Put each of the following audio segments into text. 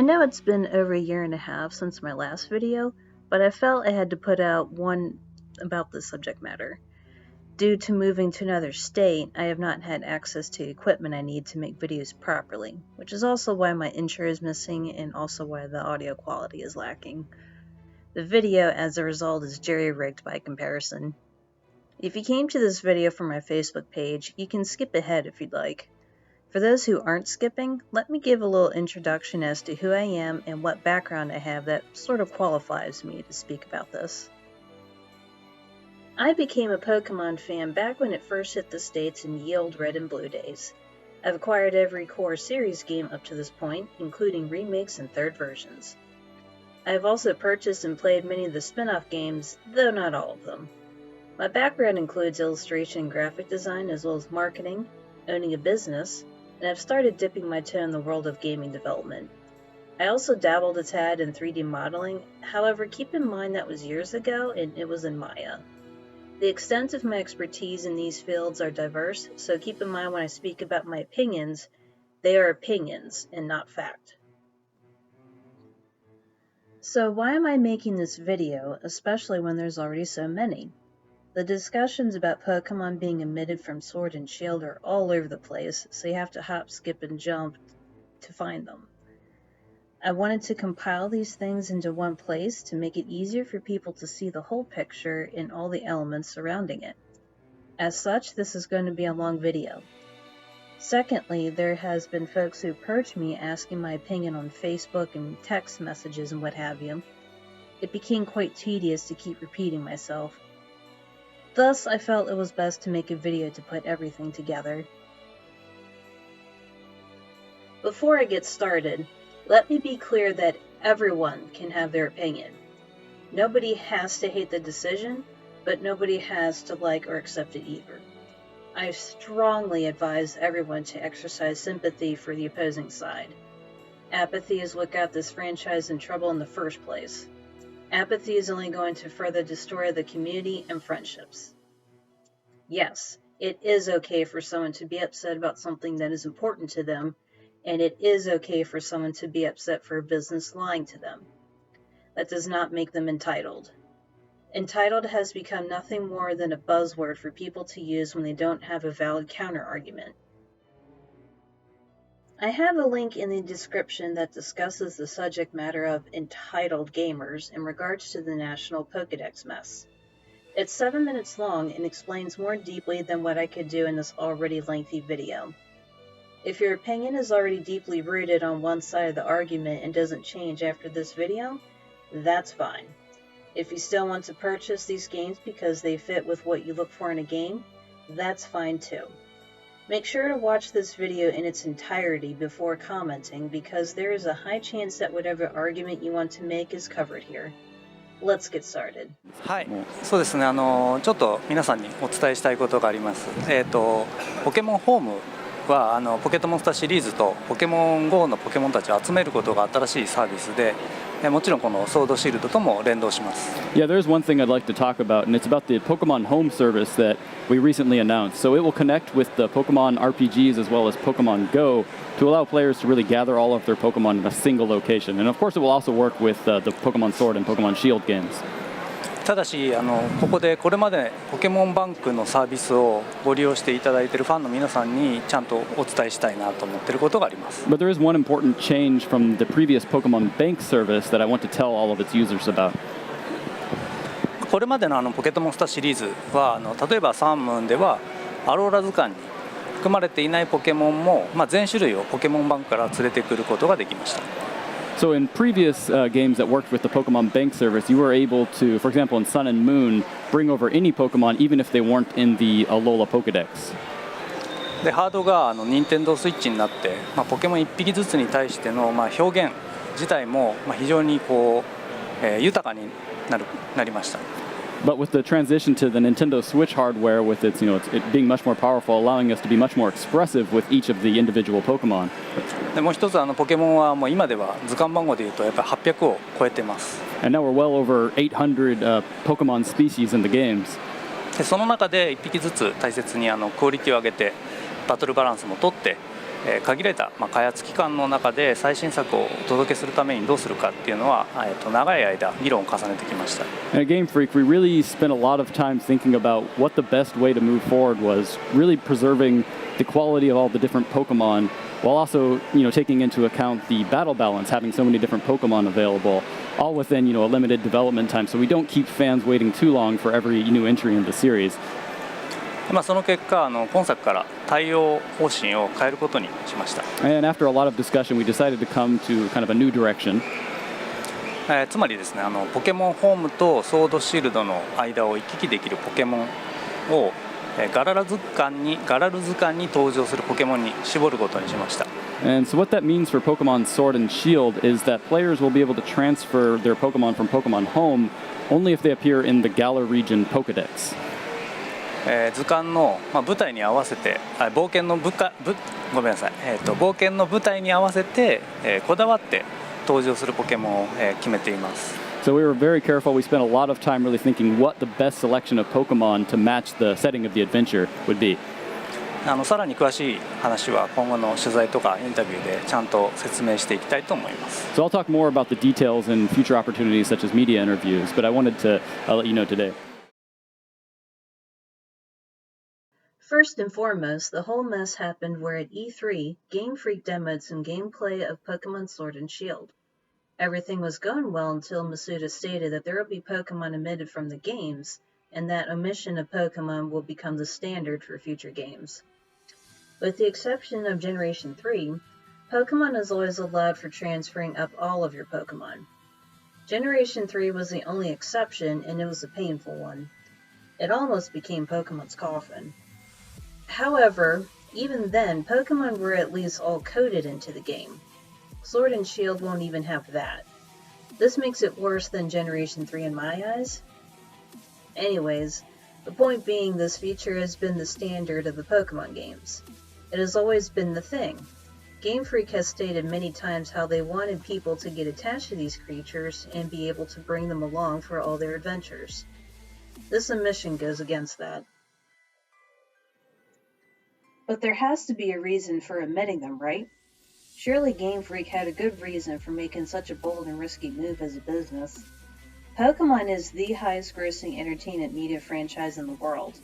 I know it's been over 1.5 years since my last video, but I felt I had to put out one about this subject matter. Due to moving to another state, I have not had access to the equipment I need to make videos properly, which is also why my intro is missing and also why the audio quality is lacking. The video, as a result, is jerry-rigged by comparison. If you came to this video from my Facebook page, you can skip ahead if you'd like. For those who aren't skipping, let me give a little introduction as to who I am and what background I have that sort of qualifies me to speak about this. I became a Pokemon fan back when it first hit the States in ye old Red and Blue days. I've acquired every core series game up to this point, including remakes and third versions. I have also purchased and played many of the spin-off games, though not all of them. My background includes illustration and graphic design as well as marketing, owning a business, and I've started dipping my toe in the world of gaming development. I also dabbled a tad in 3D modeling, however keep in mind that was years ago and it was in Maya. The extent of my expertise in these fields are diverse, so keep in mind when I speak about my opinions, they are opinions and not fact. So why am I making this video, especially when there's already so many? The discussions about Pokemon being omitted from Sword and Shield are all over the place, so you have to hop, skip, and jump to find them. I wanted to compile these things into one place to make it easier for people to see the whole picture and all the elements surrounding it. As such, this is going to be a long video. Secondly, there has been folks who approached me asking my opinion on Facebook and text messages and what have you. It became quite tedious to keep repeating myself. Thus, I felt it was best to make a video to put everything together. Before I get started, let me be clear that everyone can have their opinion. Nobody has to hate the decision, but nobody has to like or accept it either. I strongly advise everyone to exercise sympathy for the opposing side. Apathy is what got this franchise in trouble in the first place. Apathy is only going to further destroy the community and friendships. Yes, it is okay for someone to be upset about something that is important to them, and it is okay for someone to be upset for a business lying to them. That does not make them entitled. Entitled has become nothing more than a buzzword for people to use when they don't have a valid counter-argument. I have a link in the description that discusses the subject matter of entitled gamers in regards to the National Pokedex mess. It's 7 minutes long and explains more deeply than what I could do in this already lengthy video. If your opinion is already deeply rooted on one side of the argument and doesn't change after this video, that's fine. If you still want to purchase these games because they fit with what you look for in a game, that's fine too. Make sure to watch this video in its entirety before commenting because there is a high chance that whatever argument you want to make is covered here. Let's get started. はい、そうですね。ちょっと皆さんにお伝えしたいことがあります。ポケモンホームはポケットモンスターシリーズとポケモン GO のポケモンたちを集めることが新しいサービスで、もちろんこのソードシールドとも連動します。Yeah, there's one thing I'd like to talk about, and it's about the Pokemon Home service that we recently announced. So it will connect with the Pokemon RPGs as well as Pokemon Go to allow players to really gather all of their Pokemon in a single location. And of course, it will also work with the Pokemon Sword and Pokemon Shield games. ただしここでこれまでポケモンバンクのサービスをご利用していただいているファンの皆さんにちゃんとお伝えしたいなと思っていることがあります。But there is one important change from the previous Pokemon Bank service that I want to tell all of its users about. これまでのポケットモンスターシリーズは例えばサンムーンではアローラ図鑑に含まれていないポケモンも、全種類をポケモンバンクから連れてくることができました。So in previous games that worked with the Pokemon Bank service, you were able to, for example, in Sun and Moon, bring over any Pokemon even if they weren't in the Alola Pokedex. でハードが任天堂スイッチになって、ポケモン1匹ずつに対しての、表現自体も、非常に豊かになりました。But with the transition to the Nintendo Switch hardware, with its, it being much more powerful, allowing us to be much more expressive with each of the individual Pokemon. でもう一つポケモンはもう今では図鑑番号でいうとやっぱり800を超えてます。And now we're well over 800 Pokemon species in the games. でその中で1匹ずつ大切にクオリティを上げてバトルバランスも取って限られた開発期間の中で最新作をお届けするためにどうするかっていうのは長い間議論を重ねてきました。And at Game Freak, we really spent a lot of time thinking about what the best way to move forward was, really preserving the quality of all the different Pokemon, while also, taking into account the battle balance, having so many different Pokemon available, all within, a limited development time, so we don't keep fans waiting too long for every new entry in the series. その結果今作から対応方針を変えることにしました。 And after a lot of discussion, we decided to come to kind of a new direction. つまりですねポケモンホームとソードシールドの間を行き来できるポケモンをガラル図鑑に登場するポケモンに絞ることにしました。 And so what that means for Pokemon Sword and Shield is that players will be able to transfer their Pokemon from Pokemon Home only if they appear in the Galar region Pokedex. 図鑑の舞台に合わせて冒険の舞台に合わせてこだわって登場するポケモンを決めています。 So we were very careful. We spent a lot of time really thinking what the best selection of Pokemon to match the setting of the adventure would be. さらに詳しい話は今後の取材とかインタビューでちゃんと説明していきたいと思います。 So I'll talk more about the details in future opportunities such as media interviews, but I wanted to let you know today. First and foremost, the whole mess happened where at E3, Game Freak demoed some gameplay of Pokemon Sword and Shield. Everything was going well until Masuda stated that there will be Pokemon omitted from the games, and that omission of Pokemon will become the standard for future games. With the exception of Generation 3, Pokemon is always allowed for transferring up all of your Pokemon. Generation 3 was the only exception, and it was a painful one. It almost became Pokemon's coffin. However, even then, Pokemon were at least all coded into the game. Sword and Shield won't even have that. This makes it worse than Generation 3 in my eyes. Anyways, the point being this feature has been the standard of the Pokemon games. It has always been the thing. Game Freak has stated many times how they wanted people to get attached to these creatures and be able to bring them along for all their adventures. This omission goes against that. But there has to be a reason for omitting them, right? Surely Game Freak had a good reason for making such a bold and risky move as a business. Pokemon is the highest grossing entertainment media franchise in the world.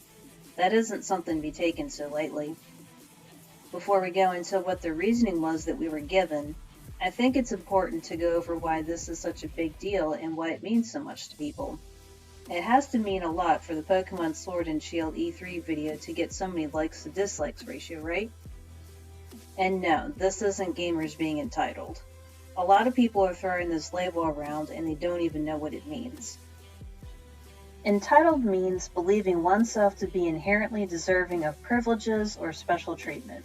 That isn't something to be taken so lightly. Before we go into what the reasoning was that we were given, I think it's important to go over why this is such a big deal and why it means so much to people. It has to mean a lot for the Pokemon Sword and Shield E3 video to get so many likes to dislikes ratio, right? And no, this isn't gamers being entitled. A lot of people are throwing this label around and they don't even know what it means. Entitled means believing oneself to be inherently deserving of privileges or special treatment.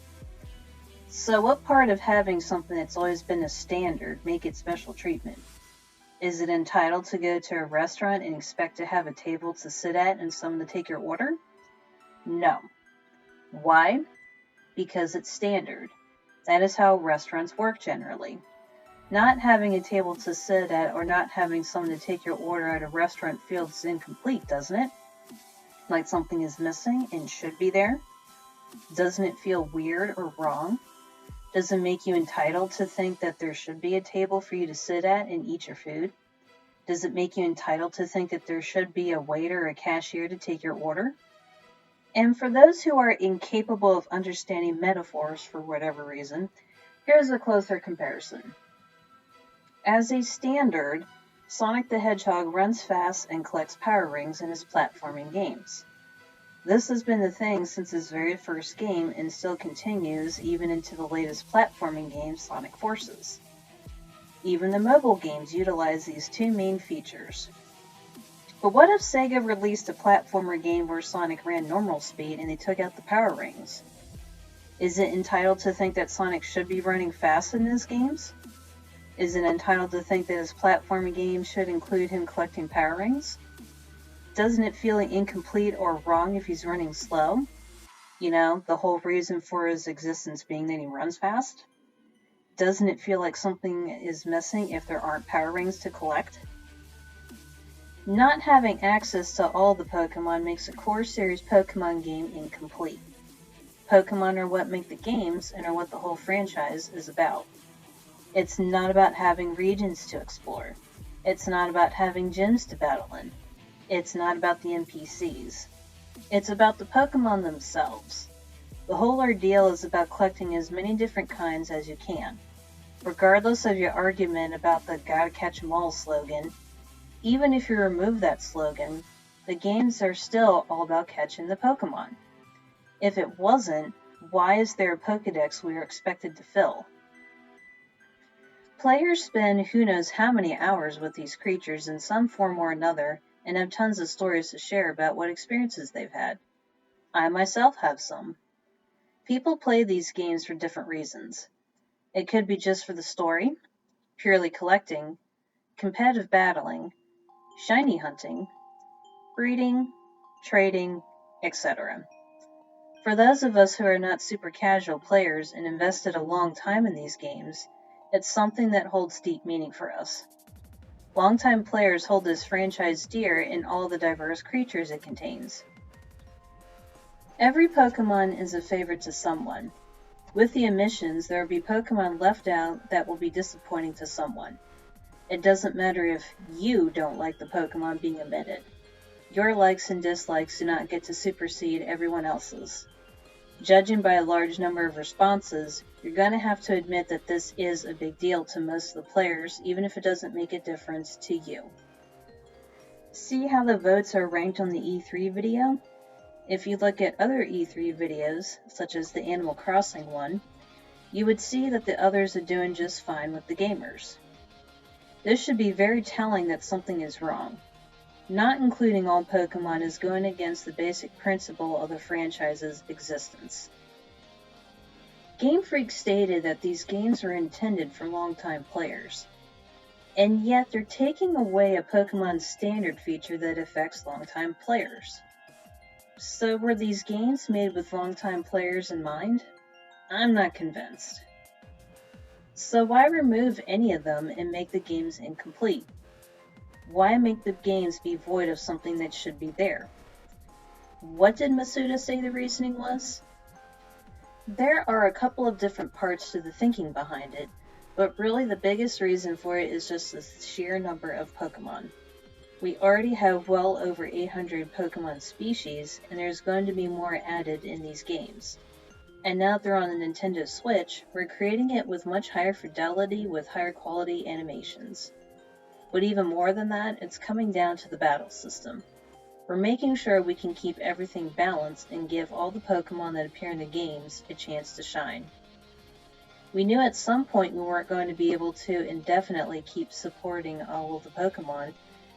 So what part of having something that's always been a standard make it special treatment? Is it entitled to go to a restaurant and expect to have a table to sit at and someone to take your order? No. Why? Because it's standard. That is how restaurants work generally. Not having a table to sit at or not having someone to take your order at a restaurant feels incomplete, doesn't it? Like something is missing and should be there? Doesn't it feel weird or wrong? Does it make you entitled to think that there should be a table for you to sit at and eat your food? Does it make you entitled to think that there should be a waiter or a cashier to take your order? And for those who are incapable of understanding metaphors for whatever reason, here's a closer comparison. As a standard, Sonic the Hedgehog runs fast and collects power rings in his platforming games. This has been the thing since his very first game and still continues even into the latest platforming game, Sonic Forces. Even the mobile games utilize these two main features. But what if Sega released a platformer game where Sonic ran normal speed and they took out the power rings? Is it entitled to think that Sonic should be running fast in his games? Is it entitled to think that his platforming game should include him collecting power rings? Doesn't it feel incomplete or wrong if he's running slow? You know, the whole reason for his existence being that he runs fast? Doesn't it feel like something is missing if there aren't power rings to collect? Not having access to all the Pokemon makes a core series Pokemon game incomplete. Pokemon are what make the games and are what the whole franchise is about. It's not about having regions to explore. It's not about having gyms to battle in. It's not about the NPCs. It's about the Pokemon themselves. The whole ordeal is about collecting as many different kinds as you can. Regardless of your argument about the gotta catch 'em all slogan, even if you remove that slogan, the games are still all about catching the Pokemon. If it wasn't, why is there a Pokedex we are expected to fill? Players spend who knows how many hours with these creatures in some form or another and have tons of stories to share about what experiences they've had. I myself have some. People play these games for different reasons. It could be just for the story, purely collecting, competitive battling, shiny hunting, breeding, trading, etc. For those of us who are not super casual players and invested a long time in these games, it's something that holds deep meaning for us. Longtime players hold this franchise dear in all the diverse creatures it contains. Every Pokemon is a favorite to someone. With the omissions, there will be Pokemon left out that will be disappointing to someone. It doesn't matter if you don't like the Pokemon being omitted. Your likes and dislikes do not get to supersede everyone else's. Judging by a large number of responses, you're going to have to admit that this is a big deal to most of the players, even if it doesn't make a difference to you. See how the votes are ranked on the E3 video? If you look at other E3 videos, such as the Animal Crossing one, you would see that the others are doing just fine with the gamers. This should be very telling that something is wrong. Not including all Pokemon is going against the basic principle of the franchise's existence. Game Freak stated that these games were intended for longtime players, and yet they're taking away a Pokemon standard feature that affects longtime players. So were these games made with longtime players in mind? I'm not convinced. So why remove any of them and make the games incomplete? Why make the games be void of something that should be there? What did Masuda say the reasoning was? There are a couple of different parts to the thinking behind it, but really the biggest reason for it is just the sheer number of Pokemon. We already have well over 800 Pokemon species, and there's going to be more added in these games. And now that they're on the Nintendo Switch, we're creating it with much higher fidelity with higher quality animations. But even more than that, it's coming down to the battle system. We're making sure we can keep everything balanced and give all the Pokemon that appear in the games a chance to shine. We knew at some point we weren't going to be able to indefinitely keep supporting all of the Pokemon,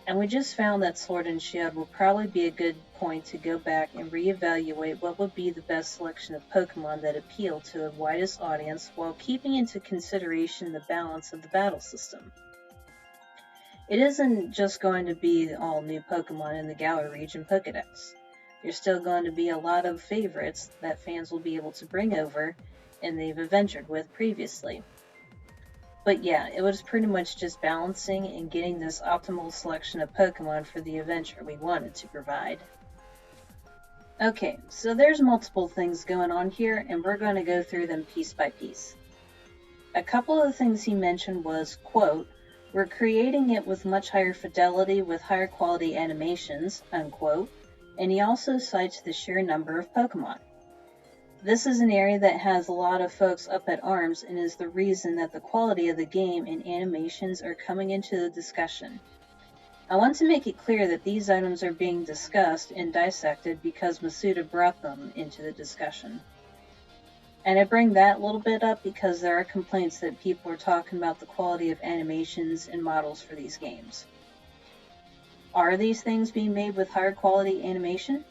and we just found that Sword and Shield will probably be a good point to go back and reevaluate what would be the best selection of Pokemon that appeal to the widest audience while keeping into consideration the balance of the battle system. It isn't just going to be all new Pokemon in the Galar region Pokedex. There's still going to be a lot of favorites that fans will be able to bring over and they've adventured with previously. But yeah, it was pretty much just balancing and getting this optimal selection of Pokemon for the adventure we wanted to provide. Okay, so there's multiple things going on here and we're going to go through them piece by piece. A couple of the things he mentioned was, quote, "We're creating it with much higher fidelity with higher quality animations," unquote, and he also cites the sheer number of Pokemon. This is an area that has a lot of folks up at arms and is the reason that the quality of the game and animations are coming into the discussion. I want to make it clear that these items are being discussed and dissected because Masuda brought them into the discussion. And I bring that little bit up because there are complaints that people are talking about the quality of animations and models for these games. Are these things being made with higher quality animation?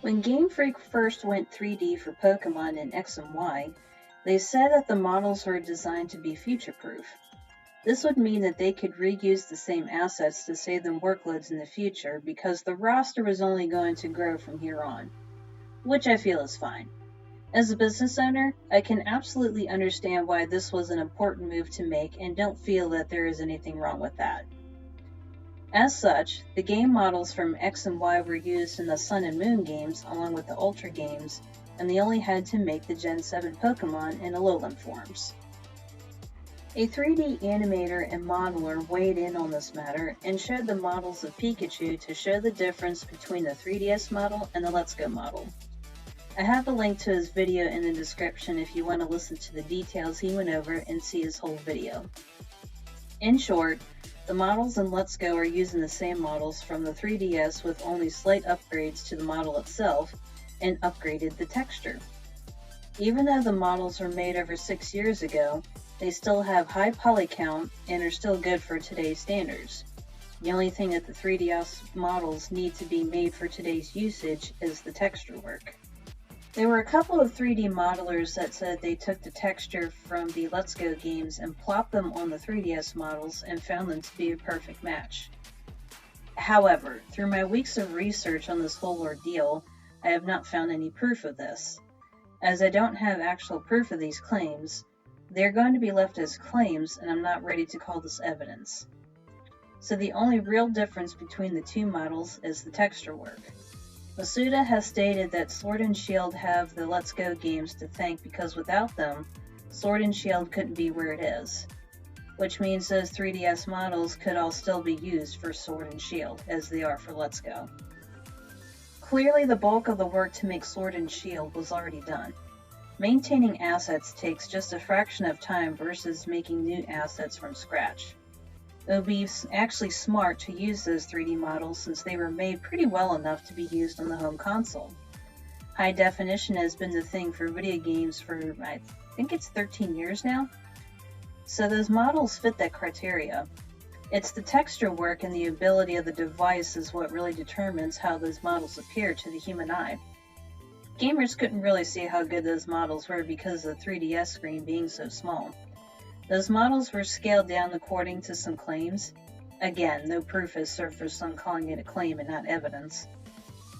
When Game Freak first went 3D for Pokemon in X and Y, they said that the models were designed to be future-proof. This would mean that they could reuse the same assets to save them workloads in the future because the roster was only going to grow from here on, which I feel is fine. As a business owner, I can absolutely understand why this was an important move to make and don't feel that there is anything wrong with that. As such, the game models from X and Y were used in the Sun and Moon games along with the Ultra games, and they only had to make the Gen 7 Pokemon in Alolan forms. A 3D animator and modeler weighed in on this matter and showed the models of Pikachu to show the difference between the 3DS model and the Let's Go model. I have a link to his video in the description if you want to listen to the details he went over and see his whole video. In short, the models in Let's Go are using the same models from the 3DS with only slight upgrades to the model itself and upgraded the texture. Even though the models were made over 6 years ago, they still have high poly count and are still good for today's standards. The only thing that the 3DS models need to be made for today's usage is the texture work. There were a couple of 3D modelers that said they took the texture from the Let's Go games and plopped them on the 3DS models and found them to be a perfect match. However, through my weeks of research on this whole ordeal, I have not found any proof of this. As I don't have actual proof of these claims, they're going to be left as claims, and I'm not ready to call this evidence. So the only real difference between the two models is the texture work. Masuda has stated that Sword and Shield have the Let's Go games to thank because without them, Sword and Shield couldn't be where it is. Which means those 3DS models could all still be used for Sword and Shield, as they are for Let's Go. Clearly the bulk of the work to make Sword and Shield was already done. Maintaining assets takes just a fraction of time versus making new assets from scratch. It would be actually smart to use those 3D models since they were made pretty well enough to be used on the home console. High definition has been the thing for video games for, I think it's 13 years now. So those models fit that criteria. It's the texture work and the ability of the device is what really determines how those models appear to the human eye. Gamers couldn't really see how good those models were because of the 3DS screen being so small. Those models were scaled down according to some claims. Again, no proof has surfaced on calling it a claim and not evidence.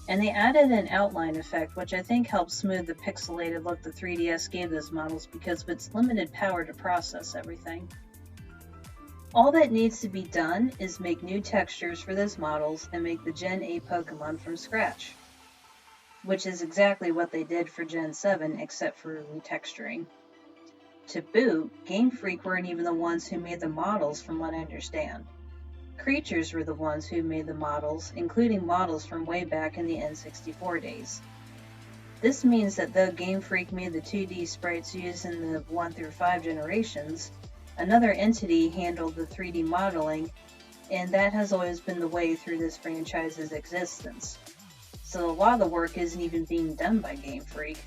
And they added an outline effect, which I think helped smooth the pixelated look the 3DS gave those models because of its limited power to process everything. All that needs to be done is make new textures for those models and make the Gen 8 Pokemon from scratch. Which is exactly what they did for Gen 7 except for retexturing. To boot, Game Freak weren't even the ones who made the models from what I understand. Creatures were the ones who made the models, including models from way back in the N64 days. This means that though Game Freak made the 2D sprites used in the 1 through 5 generations, another entity handled the 3D modeling, and that has always been the way through this franchise's existence. So a lot of the work isn't even being done by Game Freak.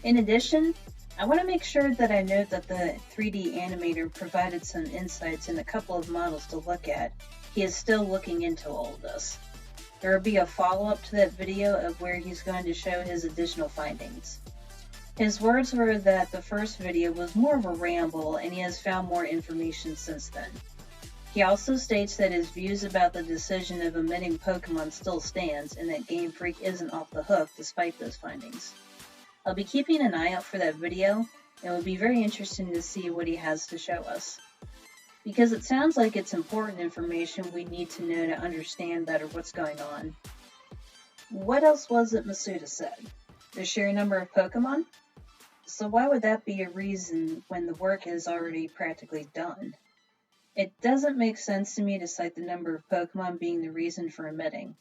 In addition, I want to make sure that I note that the 3D animator provided some insights and a couple of models to look at. He is still looking into all of this. There will be a follow-up to that video of where he's going to show his additional findings. His words were that the first video was more of a ramble and he has found more information since then. He also states that his views about the decision of omitting Pokemon still stands and that Game Freak isn't off the hook despite those findings. I'll be keeping an eye out for that video, and it will be very interesting to see what he has to show us. Because it sounds like it's important information we need to know to understand better what's going on. What else was it Masuda said? The sheer number of Pokemon? So why would that be a reason when the work is already practically done? It doesn't make sense to me to cite the number of Pokemon being the reason for omitting.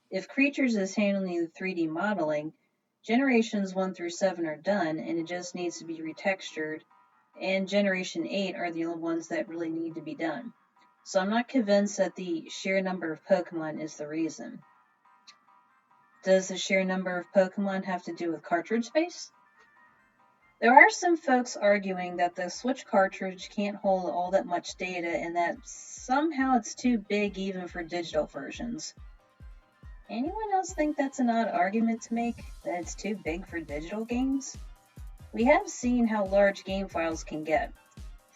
If Creatures is handling the 3D modeling, Generations 1 through 7 are done and it just needs to be retextured, and Generation 8 are the only ones that really need to be done. So I'm not convinced that the sheer number of Pokemon is the reason. Does the sheer number of Pokemon have to do with cartridge space? There are some folks arguing that the Switch cartridge can't hold all that much data and that somehow it's too big even for digital versions. Anyone else think that's an odd argument to make, that it's too big for digital games? We have seen how large game files can get.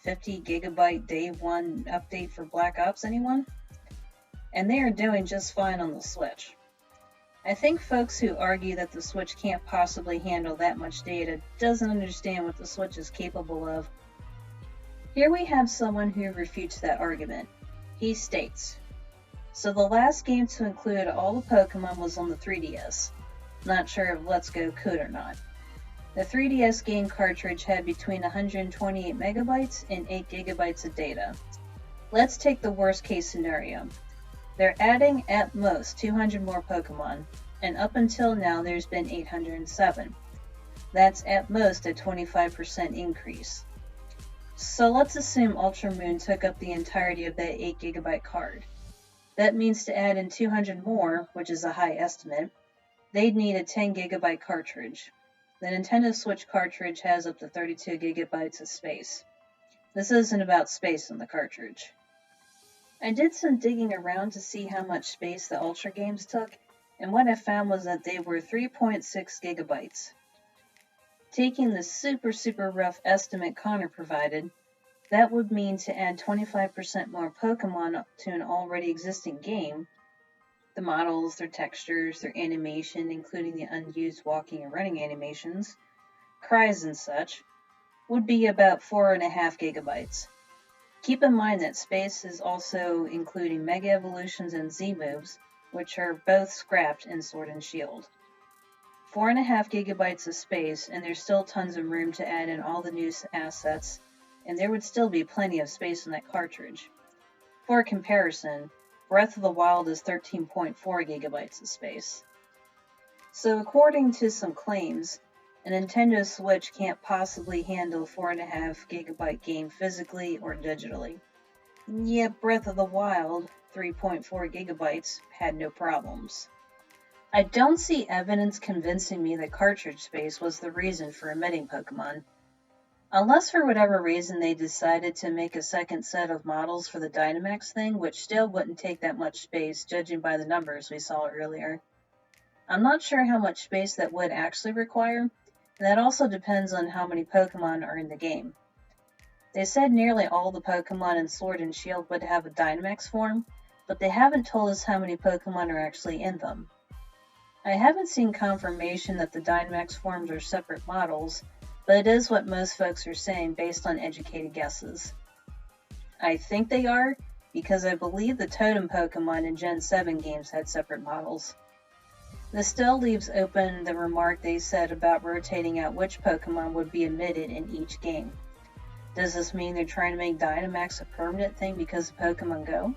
50 gigabyte day one update for Black Ops, anyone? And they are doing just fine on the Switch. I think folks who argue that the Switch can't possibly handle that much data doesn't understand what the Switch is capable of. Here we have someone who refutes that argument. He states, so the last game to include all the Pokemon was on the 3DS. Not sure if Let's Go could or not. The 3DS game cartridge had between 128 megabytes and 8 gigabytes of data. Let's take the worst case scenario. They're adding at most 200 more Pokemon, and up until now there's been 807. That's at most a 25% increase. So let's assume Ultra Moon took up the entirety of that 8 gigabyte card. That means to add in 200 more, which is a high estimate, they'd need a 10 gigabyte cartridge. The Nintendo Switch cartridge has up to 32 gigabytes of space. This isn't about space on the cartridge. I did some digging around to see how much space the Ultra games took, and what I found was that they were 3.6 gigabytes. Taking the super rough estimate Connor provided, that would mean to add 25% more Pokemon to an already existing game, the models, their textures, their animation, including the unused walking and running animations, cries and such, would be about 4.5 gigabytes. Keep in mind that space is also including Mega Evolutions and Z-Moves, which are both scrapped in Sword and Shield. 4.5 gigabytes of space, and there's still tons of room to add in all the new assets, and there would still be plenty of space on that cartridge. For comparison, Breath of the Wild is 13.4 gigabytes of space. So according to some claims, a Nintendo Switch can't possibly handle 4.5 gigabyte game physically or digitally. Yet Breath of the Wild, 3.4 gigabytes, had no problems. I don't see evidence convincing me that cartridge space was the reason for omitting Pokemon. Unless for whatever reason they decided to make a second set of models for the Dynamax thing, which still wouldn't take that much space judging by the numbers we saw earlier. I'm not sure how much space that would actually require, and that also depends on how many Pokemon are in the game. They said nearly all the Pokemon in Sword and Shield would have a Dynamax form, but they haven't told us how many Pokemon are actually in them. I haven't seen confirmation that the Dynamax forms are separate models, but it is what most folks are saying based on educated guesses. I think they are, because I believe the Totem Pokemon in Gen 7 games had separate models. This still leaves open the remark they said about rotating out which Pokemon would be omitted in each game. Does this mean they're trying to make Dynamax a permanent thing because of Pokemon Go?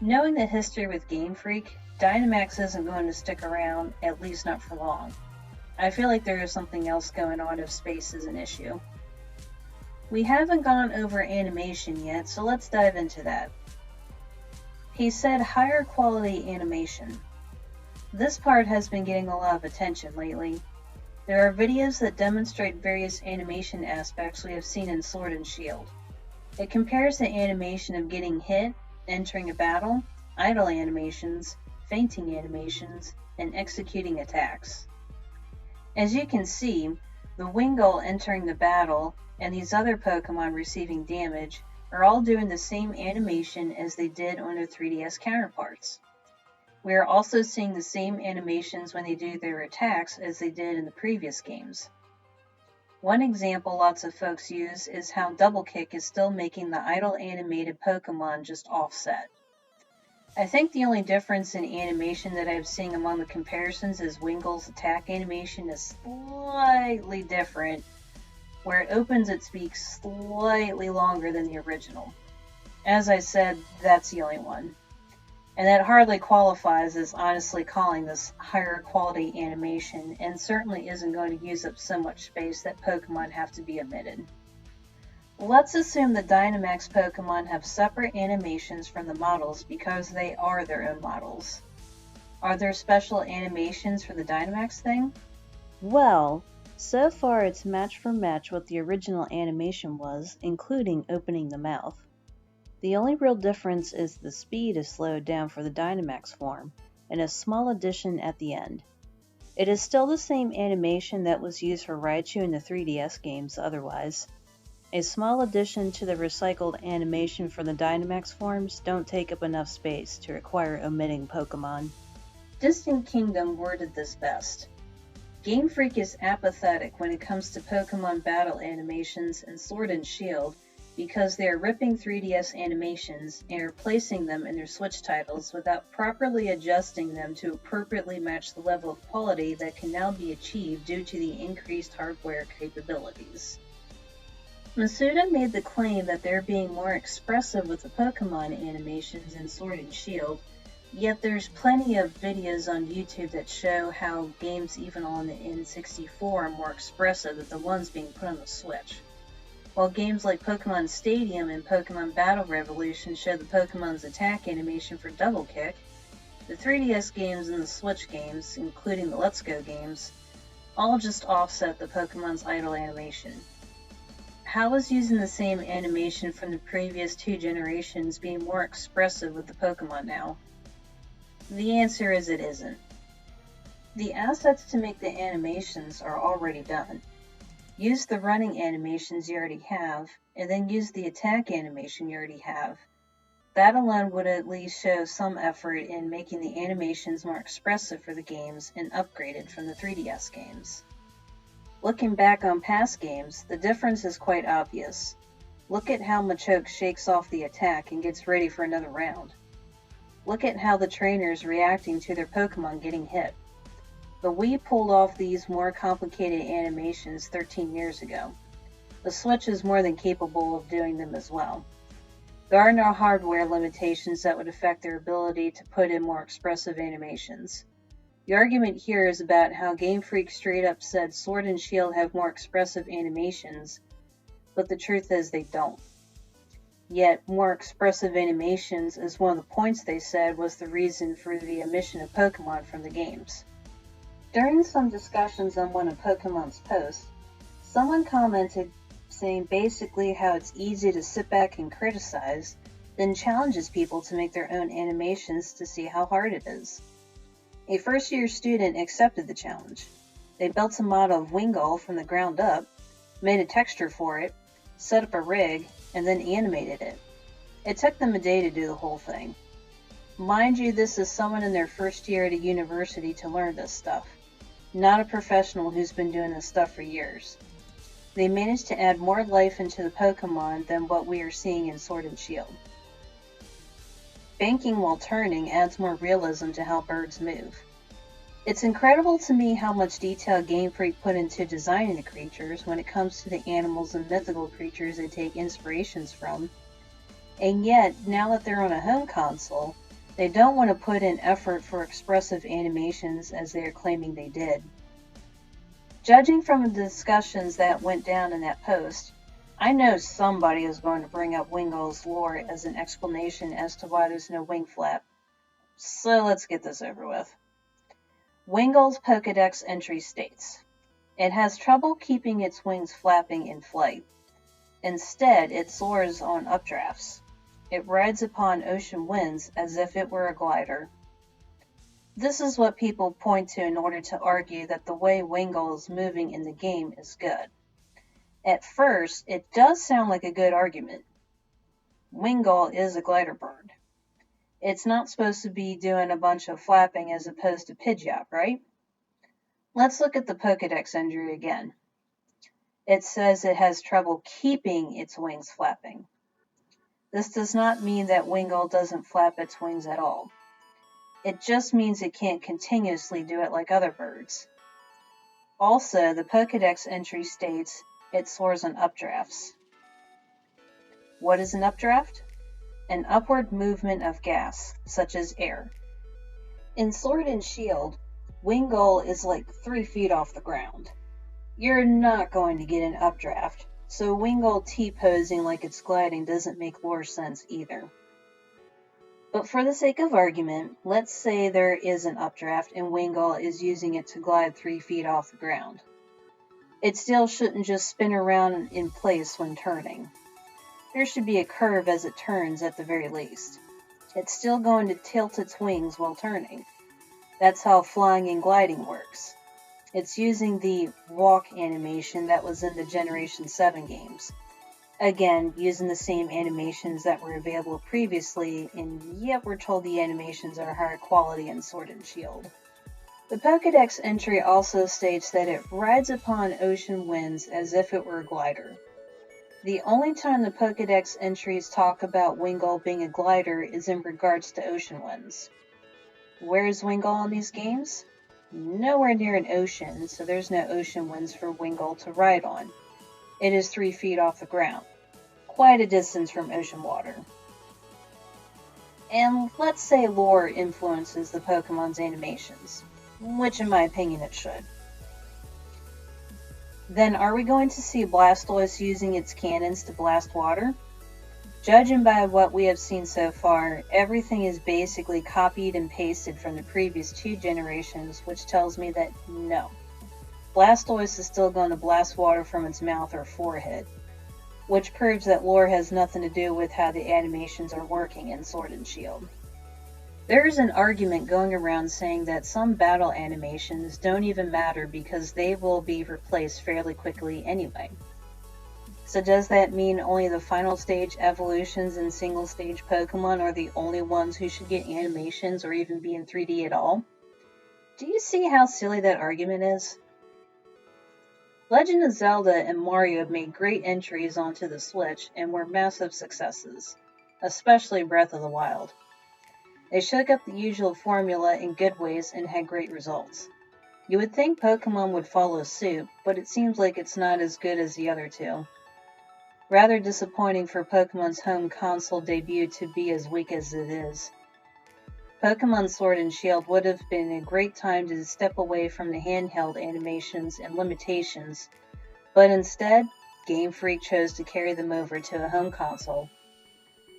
Knowing the history with Game Freak, Dynamax isn't going to stick around, at least not for long. I feel like there is something else going on if space is an issue. We haven't gone over animation yet, so let's dive into that. He said higher quality animation. This part has been getting a lot of attention lately. There are videos that demonstrate various animation aspects we have seen in Sword and Shield. It compares the animation of getting hit, entering a battle, idle animations, fainting animations, and executing attacks. As you can see, the Wingull entering the battle and these other Pokemon receiving damage are all doing the same animation as they did on their 3DS counterparts. We are also seeing the same animations when they do their attacks as they did in the previous games. One example lots of folks use is how Double Kick is still making the idle animated Pokemon just offset. I think the only difference in animation that I'm seeing among the comparisons is Wingull's attack animation is slightly different, where it opens its beak slightly longer than the original. As I said, that's the only one. And that hardly qualifies as honestly calling this higher quality animation, and certainly isn't going to use up so much space that Pokemon have to be omitted. Let's assume the Dynamax Pokemon have separate animations from the models because they are their own models. Are there special animations for the Dynamax thing? Well, so far it's match for match what the original animation was, including opening the mouth. The only real difference is the speed is slowed down for the Dynamax form, and a small addition at the end. It is still the same animation that was used for Raichu in the 3DS games otherwise. A small addition to the recycled animation for the Dynamax forms don't take up enough space to require omitting Pokemon. Distant Kingdom worded this best. Game Freak is apathetic when it comes to Pokemon battle animations in Sword and Shield, because they are ripping 3DS animations and replacing them in their Switch titles without properly adjusting them to appropriately match the level of quality that can now be achieved due to the increased hardware capabilities. Masuda made the claim that they're being more expressive with the Pokemon animations in Sword and Shield, yet there's plenty of videos on YouTube that show how games even on the N64 are more expressive than the ones being put on the Switch. While games like Pokemon Stadium and Pokemon Battle Revolution show the Pokemon's attack animation for Double Kick, the 3DS games and the Switch games, including the Let's Go games, all just offset the Pokemon's idle animation. How is using the same animation from the previous two generations being more expressive with the Pokemon now? The answer is it isn't. The assets to make the animations are already done. Use the running animations you already have, and then use the attack animation you already have. That alone would at least show some effort in making the animations more expressive for the games and upgraded from the 3DS games. Looking back on past games, the difference is quite obvious. Look at how Machoke shakes off the attack and gets ready for another round. Look at how the trainer is reacting to their Pokemon getting hit. The Wii pulled off these more complicated animations 13 years ago. The Switch is more than capable of doing them as well. There are no hardware limitations that would affect their ability to put in more expressive animations. The argument here is about how Game Freak straight up said Sword and Shield have more expressive animations, but the truth is they don't. Yet, more expressive animations is one of the points they said was the reason for the omission of Pokemon from the games. During some discussions on one of Pokemon's posts, someone commented saying basically how it's easy to sit back and criticize, then challenges people to make their own animations to see how hard it is. A first-year student accepted the challenge. They built a model of Wingull from the ground up, made a texture for it, set up a rig, and then animated it. It took them a day to do the whole thing. Mind you, this is someone in their first year at a university to learn this stuff, not a professional who's been doing this stuff for years. They managed to add more life into the Pokemon than what we are seeing in Sword and Shield. Banking while turning adds more realism to how birds move. It's incredible to me how much detail Game Freak put into designing the creatures when it comes to the animals and mythical creatures they take inspirations from. And yet, now that they're on a home console, they don't want to put in effort for expressive animations as they are claiming they did. Judging from the discussions that went down in that post, I know somebody is going to bring up Wingull's lore as an explanation as to why there's no wing flap. So let's get this over with. Wingull's Pokedex entry states, it has trouble keeping its wings flapping in flight. Instead, it soars on updrafts. It rides upon ocean winds as if it were a glider. This is what people point to in order to argue that the way Wingull is moving in the game is good. At first, it does sound like a good argument. Wingull is a glider bird. It's not supposed to be doing a bunch of flapping as opposed to Pidgeot, right? Let's look at the Pokedex entry again. It says it has trouble keeping its wings flapping. This does not mean that Wingull doesn't flap its wings at all. It just means it can't continuously do it like other birds. Also, the Pokedex entry states it soars on updrafts. What is an updraft? An upward movement of gas, such as air. In Sword and Shield, Wingull is like 3 feet off the ground. You're not going to get an updraft, so Wingull T-posing like it's gliding doesn't make lore sense either. But for the sake of argument, let's say there is an updraft and Wingull is using it to glide 3 feet off the ground. It still shouldn't just spin around in place when turning. There should be a curve as it turns at the very least. It's still going to tilt its wings while turning. That's how flying and gliding works. It's using the walk animation that was in the Generation 7 games. Again, using the same animations that were available previously, and yet we're told the animations are higher quality in Sword and Shield. The Pokedex entry also states that it rides upon ocean winds as if it were a glider. The only time the Pokedex entries talk about Wingull being a glider is in regards to ocean winds. Where is Wingull in these games? Nowhere near an ocean, so there's no ocean winds for Wingull to ride on. It is 3 feet off the ground, quite a distance from ocean water. And let's say lore influences the Pokemon's animations, which in my opinion it should. Then are we going to see Blastoise using its cannons to blast water? Judging by what we have seen so far, everything is basically copied and pasted from the previous 2 generations, which tells me that no. Blastoise is still going to blast water from its mouth or forehead, which proves that lore has nothing to do with how the animations are working in Sword and Shield. There is an argument going around saying that some battle animations don't even matter because they will be replaced fairly quickly anyway. So does that mean only the final stage evolutions and single stage Pokemon are the only ones who should get animations or even be in 3D at all? Do you see how silly that argument is? Legend of Zelda and Mario have made great entries onto the Switch and were massive successes, especially Breath of the Wild. They shook up the usual formula in good ways and had great results. You would think Pokemon would follow suit, but it seems like it's not as good as the other 2. Rather disappointing for Pokemon's home console debut to be as weak as it is. Pokemon Sword and Shield would have been a great time to step away from the handheld animations and limitations, but instead, Game Freak chose to carry them over to a home console.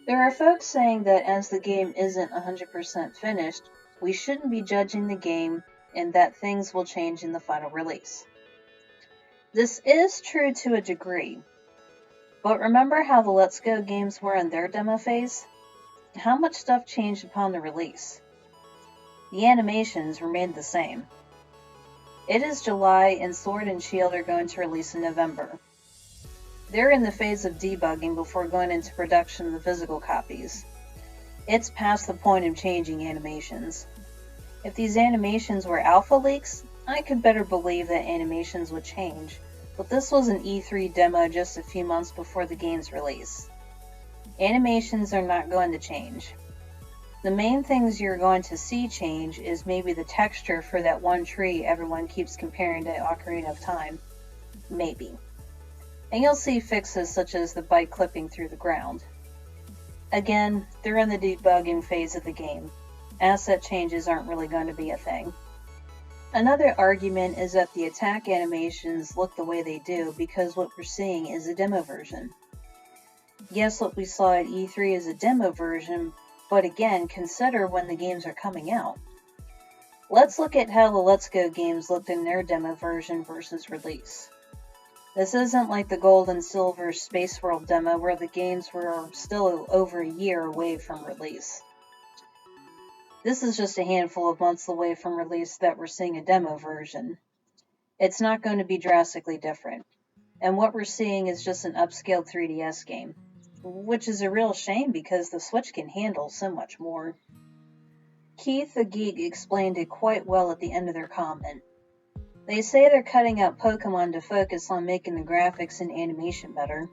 There are folks saying that as the game isn't 100% finished, we shouldn't be judging the game and that things will change in the final release. This is true to a degree, but remember how the Let's Go games were in their demo phase? How much stuff changed upon the release? The animations remained the same. It is July and Sword and Shield are going to release in November. They're in the phase of debugging before going into production of the physical copies. It's past the point of changing animations. If these animations were alpha leaks, I could better believe that animations would change, but this was an E3 demo just a few months before the game's release. Animations are not going to change. The main things you're going to see change is maybe the texture for that one tree everyone keeps comparing to Ocarina of Time. Maybe. And you'll see fixes such as the bite clipping through the ground. Again, they're in the debugging phase of the game. Asset changes aren't really going to be a thing. Another argument is that the attack animations look the way they do because what we're seeing is a demo version. Yes, what we saw at E3 is a demo version, but again, consider when the games are coming out. Let's look at how the Let's Go games looked in their demo version versus release. This isn't like the Gold and Silver Space World demo where the games were still over a year away from release. This is just a handful of months away from release that we're seeing a demo version. It's not going to be drastically different, and what we're seeing is just an upscaled 3DS game, which is a real shame because the Switch can handle so much more. Keith the Geek explained it quite well at the end of their comment. They say they're cutting out Pokemon to focus on making the graphics and animation better.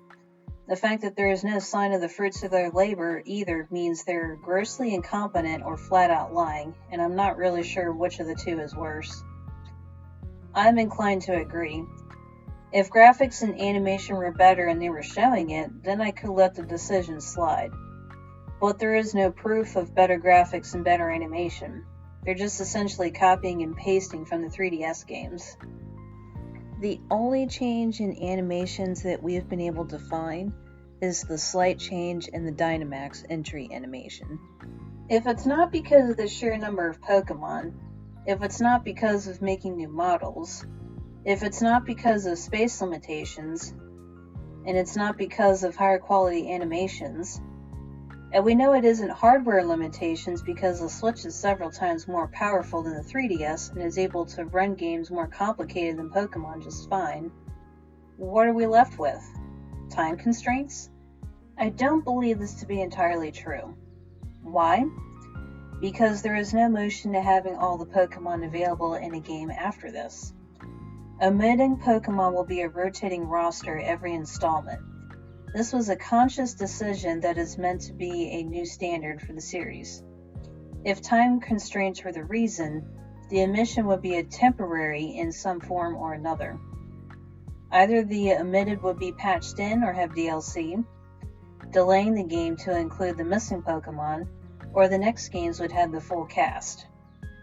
The fact that there is no sign of the fruits of their labor either means they're grossly incompetent or flat out lying, and I'm not really sure which of the 2 is worse. I'm inclined to agree. If graphics and animation were better and they were showing it, then I could let the decision slide. But there is no proof of better graphics and better animation. They're just essentially copying and pasting from the 3DS games. The only change in animations that we have been able to find is the slight change in the Dynamax entry animation. If it's not because of the sheer number of Pokemon, if it's not because of making new models, if it's not because of space limitations, and it's not because of higher quality animations, and we know it isn't hardware limitations because the Switch is several times more powerful than the 3DS and is able to run games more complicated than Pokemon just fine, what are we left with? Time constraints? I don't believe this to be entirely true. Why? Because there is no motion to having all the Pokemon available in a game after this. Omitting Pokemon will be a rotating roster every installment. This was a conscious decision that is meant to be a new standard for the series. If time constraints were the reason, the omission would be a temporary in some form or another. Either the omitted would be patched in or have DLC, delaying the game to include the missing Pokemon, or the next games would have the full cast.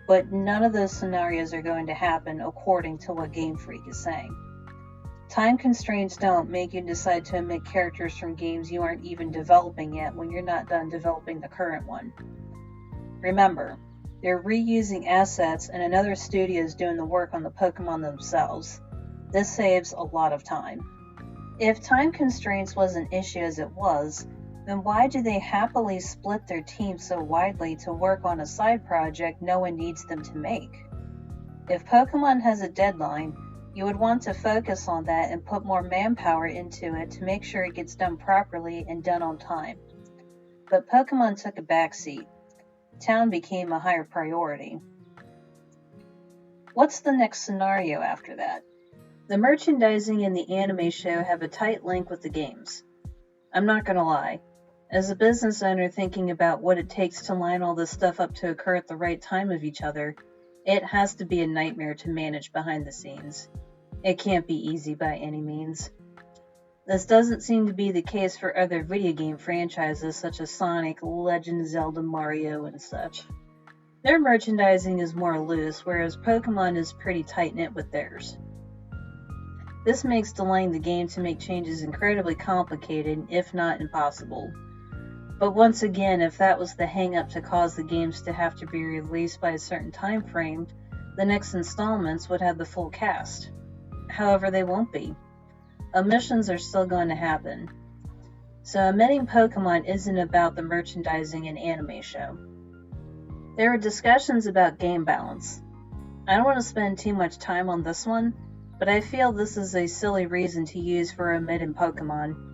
But none of those scenarios are going to happen according to what Game Freak is saying. Time constraints don't make you decide to omit characters from games you aren't even developing yet when you're not done developing the current one. Remember, they're reusing assets and another studio is doing the work on the Pokemon themselves. This saves a lot of time. If time constraints was an issue as it was, then why do they happily split their team so widely to work on a side project no one needs them to make? If Pokemon has a deadline, you would want to focus on that and put more manpower into it to make sure it gets done properly and done on time. But Pokemon took a backseat. Town became a higher priority. What's the next scenario after that? The merchandising and the anime show have a tight link with the games. I'm not gonna lie. As a business owner thinking about what it takes to line all this stuff up to occur at the right time of each other, it has to be a nightmare to manage behind the scenes. It can't be easy by any means. This doesn't seem to be the case for other video game franchises such as Sonic, Legend of Zelda, Mario, and such. Their merchandising is more loose, whereas Pokemon is pretty tight-knit with theirs. This makes delaying the game to make changes incredibly complicated, if not impossible. But once again, if that was the hang-up to cause the games to have to be released by a certain time frame, the next installments would have the full cast. However, they won't be. Omissions are still going to happen. So omitting Pokemon isn't about the merchandising and anime show. There are discussions about game balance. I don't want to spend too much time on this one, but I feel this is a silly reason to use for omitting Pokemon.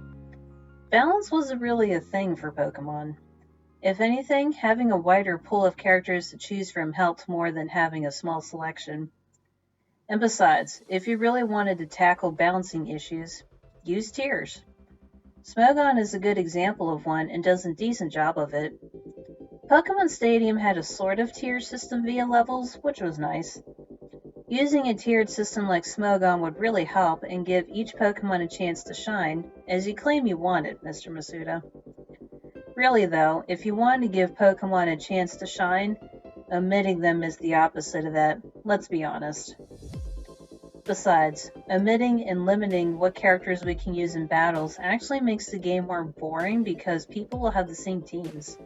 Balance wasn't really a thing for Pokemon. If anything, having a wider pool of characters to choose from helped more than having a small selection. And besides, if you really wanted to tackle balancing issues, use tiers. Smogon is a good example of one and does a decent job of it. Pokemon Stadium had a sort of tier system via levels, which was nice. Using a tiered system like Smogon would really help and give each Pokemon a chance to shine, as you claim you wanted, Mr. Masuda. Really though, if you wanted to give Pokemon a chance to shine, omitting them is the opposite of that, let's be honest. Besides, omitting and limiting what characters we can use in battles actually makes the game more boring because people will have the same teams.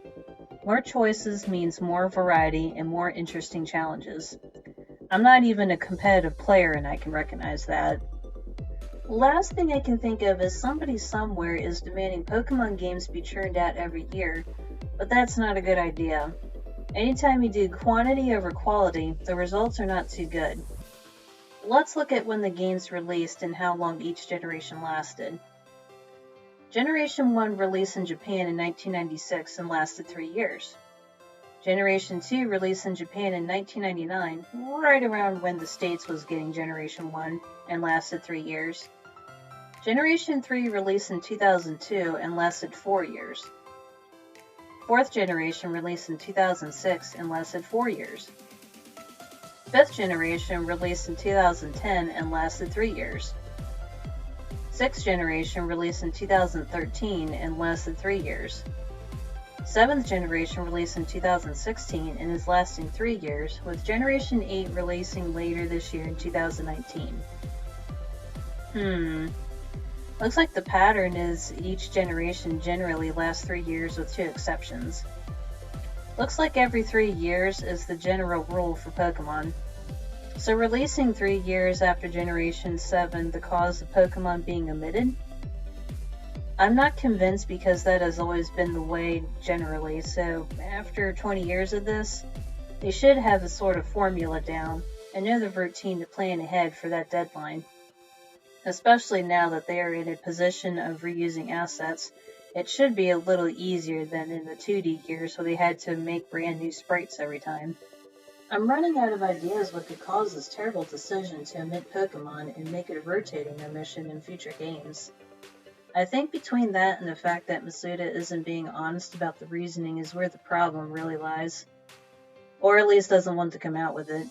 More choices means more variety and more interesting challenges. I'm not even a competitive player and I can recognize that. Last thing I can think of is somebody somewhere is demanding Pokemon games be churned out every year, but that's not a good idea. Anytime you do quantity over quality, the results are not too good. Let's look at when the games released and how long each generation lasted. Generation 1 released in Japan in 1996 and lasted 3 years. Generation 2 released in Japan in 1999, right around when the States was getting Generation 1, and lasted 3 years. Generation 3 released in 2002 and lasted 4 years. 4th generation released in 2006 and lasted 4 years. 5th generation released in 2010 and lasted 3 years. 6th generation released in 2013 and lasted 3 years. 7th generation released in 2016 and is lasting 3 years, with Generation 8 releasing later this year in 2019. Looks like the pattern is each generation generally lasts 3 years with 2 exceptions. Looks like every 3 years is the general rule for Pokemon. So releasing 3 years after Generation 7 the cause of Pokemon being omitted? I'm not convinced because that has always been the way generally, so after 20 years of this, they should have a sort of formula down and know the routine to plan ahead for that deadline. Especially now that they are in a position of reusing assets, it should be a little easier than in the 2D years where they had to make brand new sprites every time. I'm running out of ideas what could cause this terrible decision to omit Pokemon and make it a rotating omission in future games. I think between that and the fact that Masuda isn't being honest about the reasoning is where the problem really lies. Or at least doesn't want to come out with it.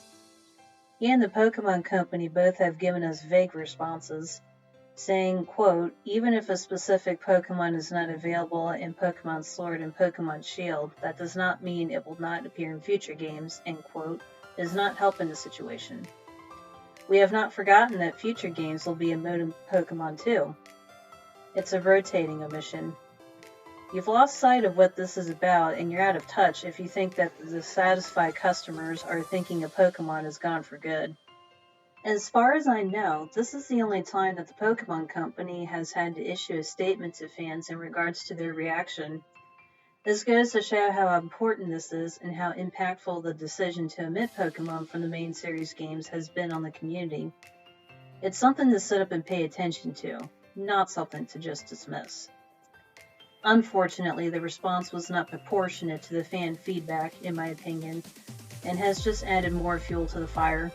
He and the Pokemon Company both have given us vague responses, saying, quote, even if a specific Pokemon is not available in Pokemon Sword and Pokemon Shield, that does not mean it will not appear in future games, end quote, is not helping the situation. We have not forgotten that future games will be a mode in Pokemon too. It's a rotating omission. You've lost sight of what this is about, and you're out of touch if you think that the dissatisfied customers are thinking a Pokemon is gone for good. As far as I know, this is the only time that the Pokemon Company has had to issue a statement to fans in regards to their reaction. This goes to show how important this is and how impactful the decision to omit Pokemon from the main series games has been on the community. It's something to sit up and pay attention to, not something to just dismiss. Unfortunately, the response was not proportionate to the fan feedback, in my opinion, and has just added more fuel to the fire.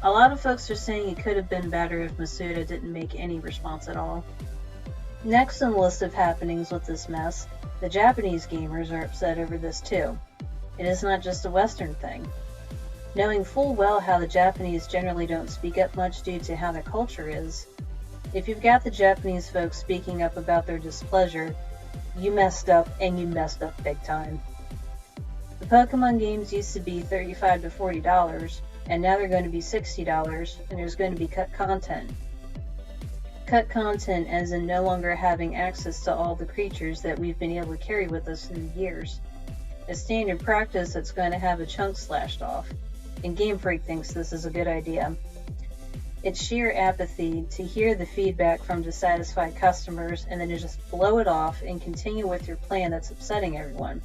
A lot of folks are saying it could have been better if Masuda didn't make any response at all. Next on the list of happenings with this mess, the Japanese gamers are upset over this too. It is not just a Western thing. Knowing full well how the Japanese generally don't speak up much due to how their culture is, if you've got the Japanese folks speaking up about their displeasure, you messed up, and you messed up big time. The Pokemon games used to be $35 to $40, and now they're going to be $60, and there's going to be cut content. Cut content as in no longer having access to all the creatures that we've been able to carry with us through the years. A standard practice that's going to have a chunk slashed off, and Game Freak thinks this is a good idea. It's sheer apathy to hear the feedback from dissatisfied customers and then to just blow it off and continue with your plan that's upsetting everyone.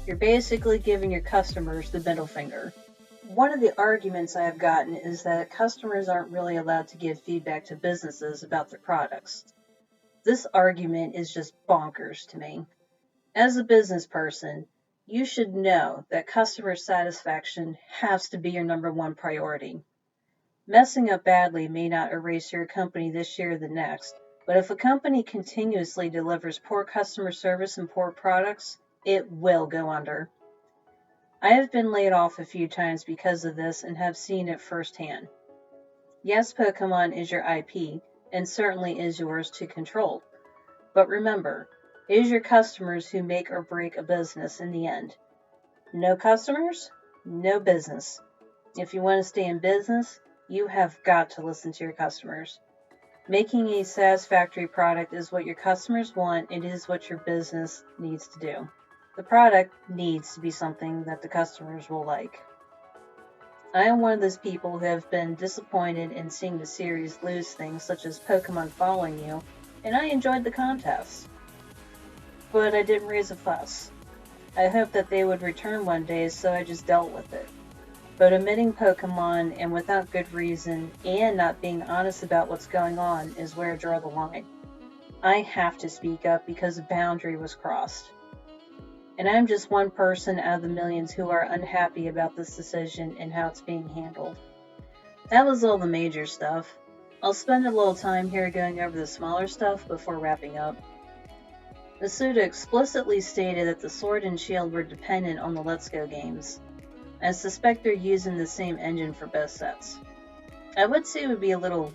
You're basically giving your customers the middle finger. One of the arguments I have gotten is that customers aren't really allowed to give feedback to businesses about their products. This argument is just bonkers to me. As a business person, you should know that customer satisfaction has to be your number one priority. Messing up badly may not erase your company this year or the next, but if a company continuously delivers poor customer service and poor products, it will go under. I have been laid off a few times because of this and have seen it firsthand. Yes, Pokemon is your IP, and certainly is yours to control. But remember, it is your customers who make or break a business in the end. No customers, no business. If you want to stay in business, you have got to listen to your customers. Making a satisfactory product is what your customers want, and it is what your business needs to do. The product needs to be something that the customers will like. I am one of those people who have been disappointed in seeing the series lose things such as Pokemon Following You, and I enjoyed the contest. But I didn't raise a fuss. I hoped that they would return one day, so I just dealt with it. But omitting Pokemon and without good reason and not being honest about what's going on is where I draw the line. I have to speak up because a boundary was crossed. And I'm just one person out of the millions who are unhappy about this decision and how it's being handled. That was all the major stuff. I'll spend a little time here going over the smaller stuff before wrapping up. Masuda explicitly stated that the Sword and Shield were dependent on the Let's Go games. I suspect they're using the same engine for both sets. I would say it would be a little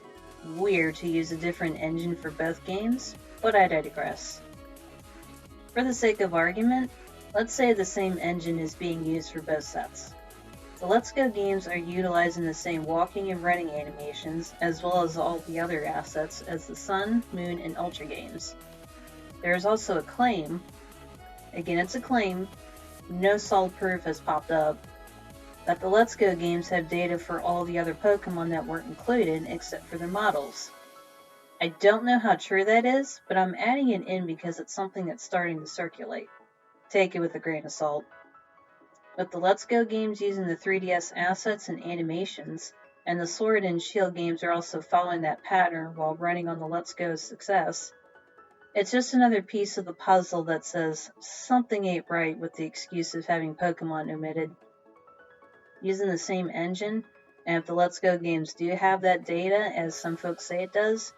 weird to use a different engine for both games, but I digress. For the sake of argument, let's say the same engine is being used for both sets. The Let's Go games are utilizing the same walking and running animations, as well as all the other assets as the Sun, Moon, and Ultra games. There is also a claim, again it's a claim, no solid proof has popped up, that the Let's Go games have data for all the other Pokemon that weren't included except for their models. I don't know how true that is, but I'm adding it in because it's something that's starting to circulate. Take it with a grain of salt. With the Let's Go games using the 3DS assets and animations, and the Sword and Shield games are also following that pattern while running on the Let's Go's success, it's just another piece of the puzzle that says something ain't right with the excuse of having Pokemon omitted. Using the same engine, and if the Let's Go games do have that data, as some folks say it does,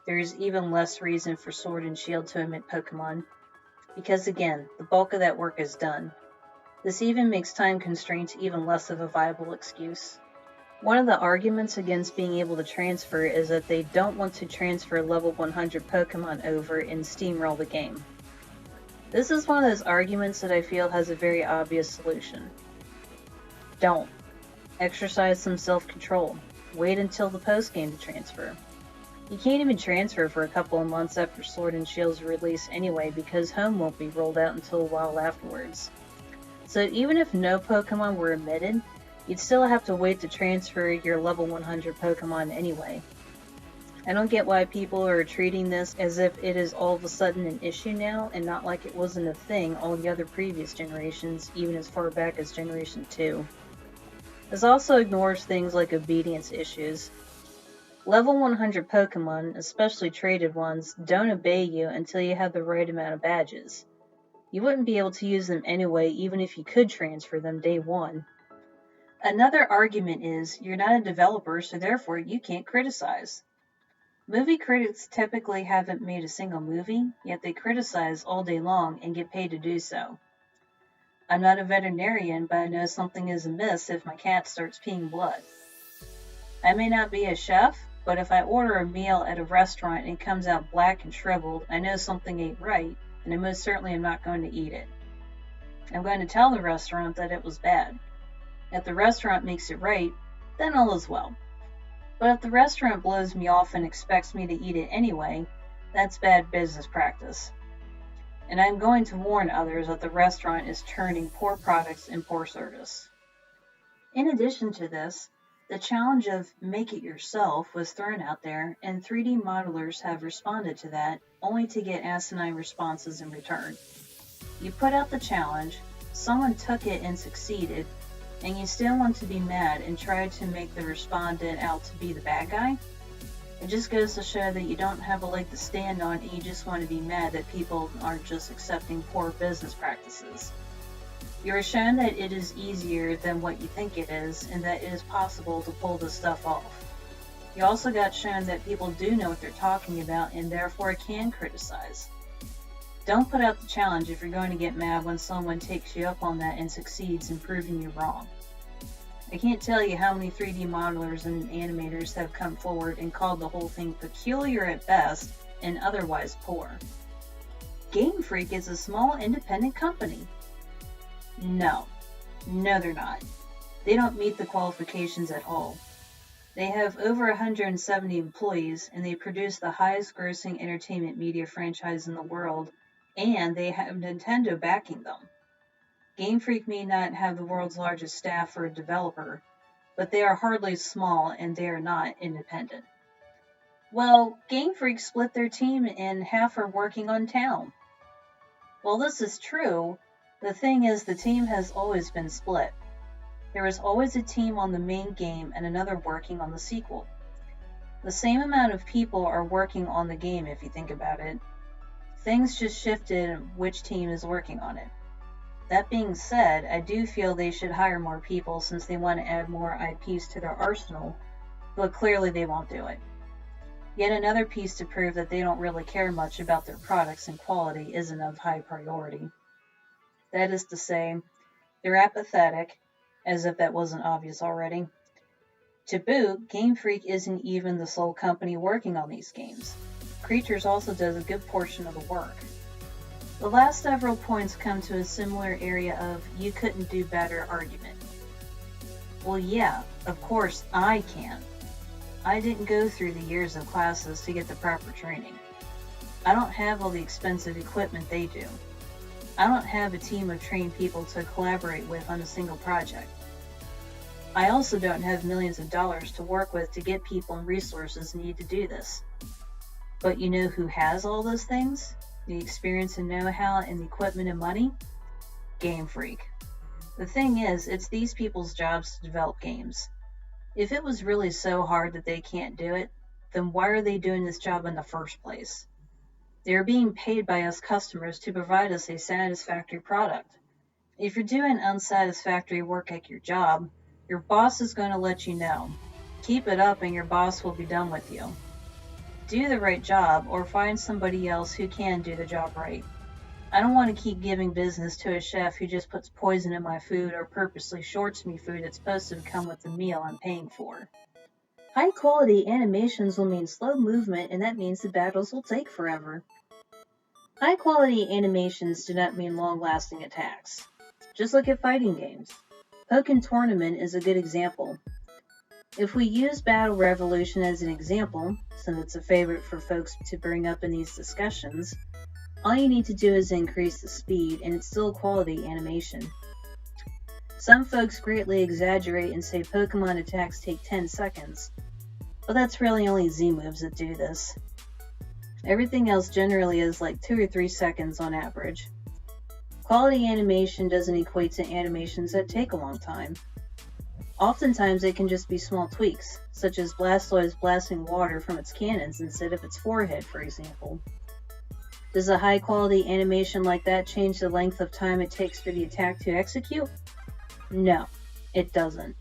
there is even less reason for Sword and Shield to omit Pokemon, because again, the bulk of that work is done. This even makes time constraints even less of a viable excuse. One of the arguments against being able to transfer is that they don't want to transfer level 100 Pokemon over and steamroll the game. This is one of those arguments that I feel has a very obvious solution. Don't. Exercise some self-control. Wait until the post-game to transfer. You can't even transfer for a couple of months after Sword and Shield's release anyway because Home won't be rolled out until a while afterwards. So even if no Pokemon were omitted, you'd still have to wait to transfer your level 100 Pokemon anyway. I don't get why people are treating this as if it is all of a sudden an issue now and not like it wasn't a thing all the other previous generations, even as far back as Generation 2. This also ignores things like obedience issues. Level 100 Pokemon, especially traded ones, don't obey you until you have the right amount of badges. You wouldn't be able to use them anyway even if you could transfer them day one. Another argument is you're not a developer, so therefore you can't criticize. Movie critics typically haven't made a single movie, yet they criticize all day long and get paid to do so. I'm not a veterinarian, but I know something is amiss if my cat starts peeing blood. I may not be a chef, but if I order a meal at a restaurant and it comes out black and shriveled, I know something ain't right, and I most certainly am not going to eat it. I'm going to tell the restaurant that it was bad. If the restaurant makes it right, then all is well. But if the restaurant blows me off and expects me to eat it anyway, that's bad business practice. And I'm going to warn others that the restaurant is turning poor products and poor service. In addition to this, the challenge of make it yourself was thrown out there, and 3D modelers have responded to that, only to get asinine responses in return. You put out the challenge, someone took it and succeeded, and you still want to be mad and try to make the respondent out to be the bad guy? It just goes to show that you don't have a leg to stand on and you just want to be mad that people aren't just accepting poor business practices. You are shown that it is easier than what you think it is and that it is possible to pull this stuff off. You also got shown that people do know what they're talking about and therefore can criticize. Don't put out the challenge if you're going to get mad when someone takes you up on that and succeeds in proving you wrong. I can't tell you how many 3D modelers and animators have come forward and called the whole thing peculiar at best and otherwise poor. Game Freak is a small independent company. No, they're not. They don't meet the qualifications at all. They have over 170 employees and they produce the highest grossing entertainment media franchise in the world, and they have Nintendo backing them. Game Freak may not have the world's largest staff for a developer, but they are hardly small and they are not independent. Well, Game Freak split their team and half are working on town. While this is true, the thing is the team has always been split. There is always a team on the main game and another working on the sequel. The same amount of people are working on the game if you think about it. Things just shifted which team is working on it. That being said, I do feel they should hire more people since they want to add more IPs to their arsenal, but clearly they won't do it. Yet another piece to prove that they don't really care much about their products and quality isn't of high priority. That is to say, they're apathetic, as if that wasn't obvious already. To boot, Game Freak isn't even the sole company working on these games. Creatures also does a good portion of the work. The last several points come to a similar area of you couldn't do better argument. Well, yeah, of course I can. I didn't go through the years of classes to get the proper training. I don't have all the expensive equipment they do. I don't have a team of trained people to collaborate with on a single project. I also don't have millions of dollars to work with to get people and resources needed to do this. But you know who has all those things? The experience and know-how and the equipment and money? Game Freak. The thing is, it's these people's jobs to develop games. If it was really so hard that they can't do it, then why are they doing this job in the first place? They are being paid by us customers to provide us a satisfactory product. If you're doing unsatisfactory work at your job, your boss is going to let you know. Keep it up and your boss will be done with you. do the right job or find somebody else who can do the job right. I don't want to keep giving business to a chef who just puts poison in my food or purposely shorts me food that's supposed to come with the meal I'm paying for. High quality animations will mean slow movement, and that means the battles will take forever. High quality animations do not mean long lasting attacks. Just look at fighting games. Pokken Tournament is a good example. If we use Battle Revolution as an example, since it's a favorite for folks to bring up in these discussions, all you need to do is increase the speed, and it's still a quality animation. Some folks greatly exaggerate and say Pokemon attacks take 10 seconds, but that's really only Z moves that do this. Everything else generally is like 2 or 3 seconds on average. Quality animation doesn't equate to animations that take a long time. Oftentimes they can just be small tweaks, such as Blastoise blasting water from its cannons instead of its forehead, for example. Does a high quality animation like that change the length of time it takes for the attack to execute? No, it doesn't.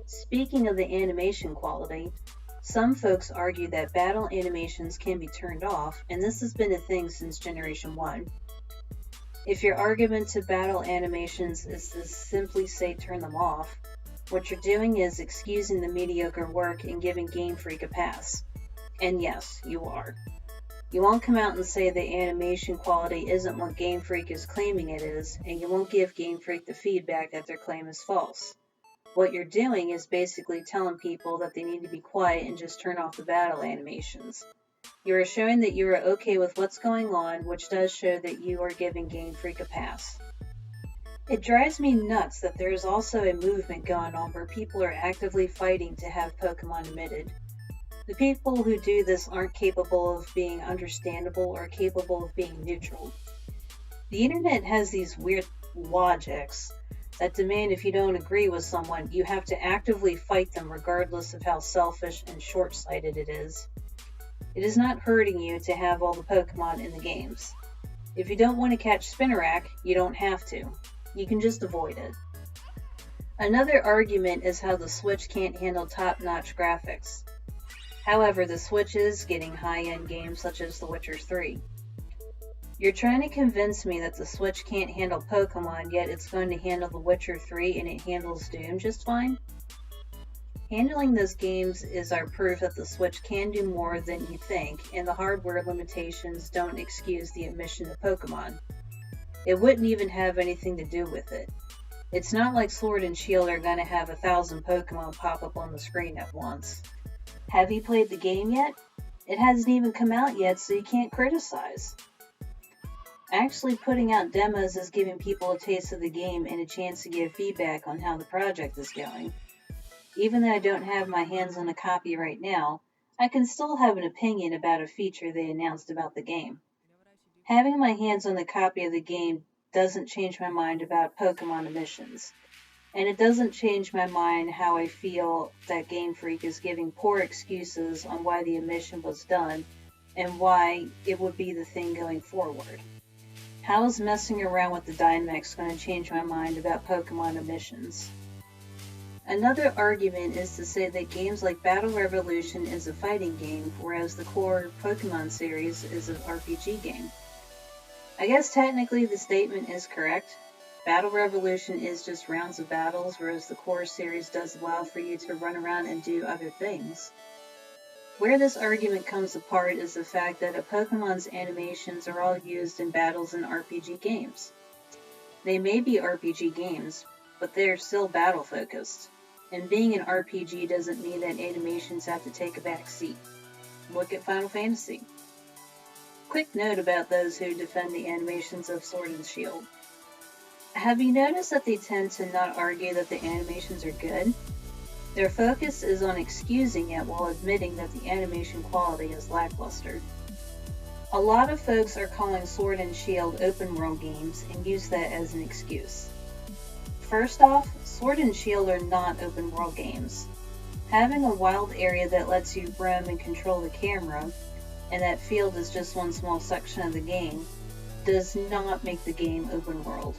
Speaking of the animation quality, some folks argue that battle animations can be turned off, and this has been a thing since Generation 1. If your argument to battle animations is to simply say turn them off, what you're doing is excusing the mediocre work and giving Game Freak a pass. And yes, you are. You won't come out and say the animation quality isn't what Game Freak is claiming it is, and you won't give Game Freak the feedback that their claim is false. What you're doing is basically telling people that they need to be quiet and just turn off the battle animations. You are showing that you are okay with what's going on, which does show that you are giving Game Freak a pass. It drives me nuts that there is also a movement going on where people are actively fighting to have Pokemon omitted. The people who do this aren't capable of being understandable or capable of being neutral. The internet has these weird logics that demand if you don't agree with someone, you have to actively fight them regardless of how selfish and short-sighted it is. It is not hurting you to have all the Pokemon in the games. If you don't want to catch Spinarak, you don't have to. You can just avoid it. Another argument is how the Switch can't handle top-notch graphics. However, the Switch is getting high-end games such as The Witcher 3. You're trying to convince me that the Switch can't handle Pokemon, yet it's going to handle The Witcher 3 and it handles Doom just fine? Handling those games is our proof that the Switch can do more than you think, and the hardware limitations don't excuse the omission of Pokemon. It wouldn't even have anything to do with it. It's not like Sword and Shield are going to have 1,000 Pokemon pop up on the screen at once. Have you played the game yet? It hasn't even come out yet, so you can't criticize. Actually putting out demos is giving people a taste of the game and a chance to give feedback on how the project is going. Even though I don't have my hands on a copy right now, I can still have an opinion about a feature they announced about the game. Having my hands on the copy of the game doesn't change my mind about Pokemon omissions. And it doesn't change my mind how I feel that Game Freak is giving poor excuses on why the omission was done and why it would be the thing going forward. How is messing around with the Dynamax going to change my mind about Pokemon omissions? Another argument is to say that games like Battle Revolution is a fighting game, whereas the core Pokemon series is an RPG game. I guess technically the statement is correct. Battle Revolution is just rounds of battles, whereas the core series does allow for you to run around and do other things. Where this argument comes apart is the fact that a Pokemon's animations are all used in battles in RPG games. They may be RPG games, but they are still battle-focused. And being an RPG doesn't mean that animations have to take a back seat. Look at Final Fantasy. Quick note about those who defend the animations of Sword and Shield. Have you noticed that they tend to not argue that the animations are good? Their focus is on excusing it while admitting that the animation quality is lackluster. A lot of folks are calling Sword and Shield open world games and use that as an excuse. First off, Sword and Shield are not open world games. Having a wild area that lets you roam and control the camera, and that field is just one small section of the game, does not make the game open world.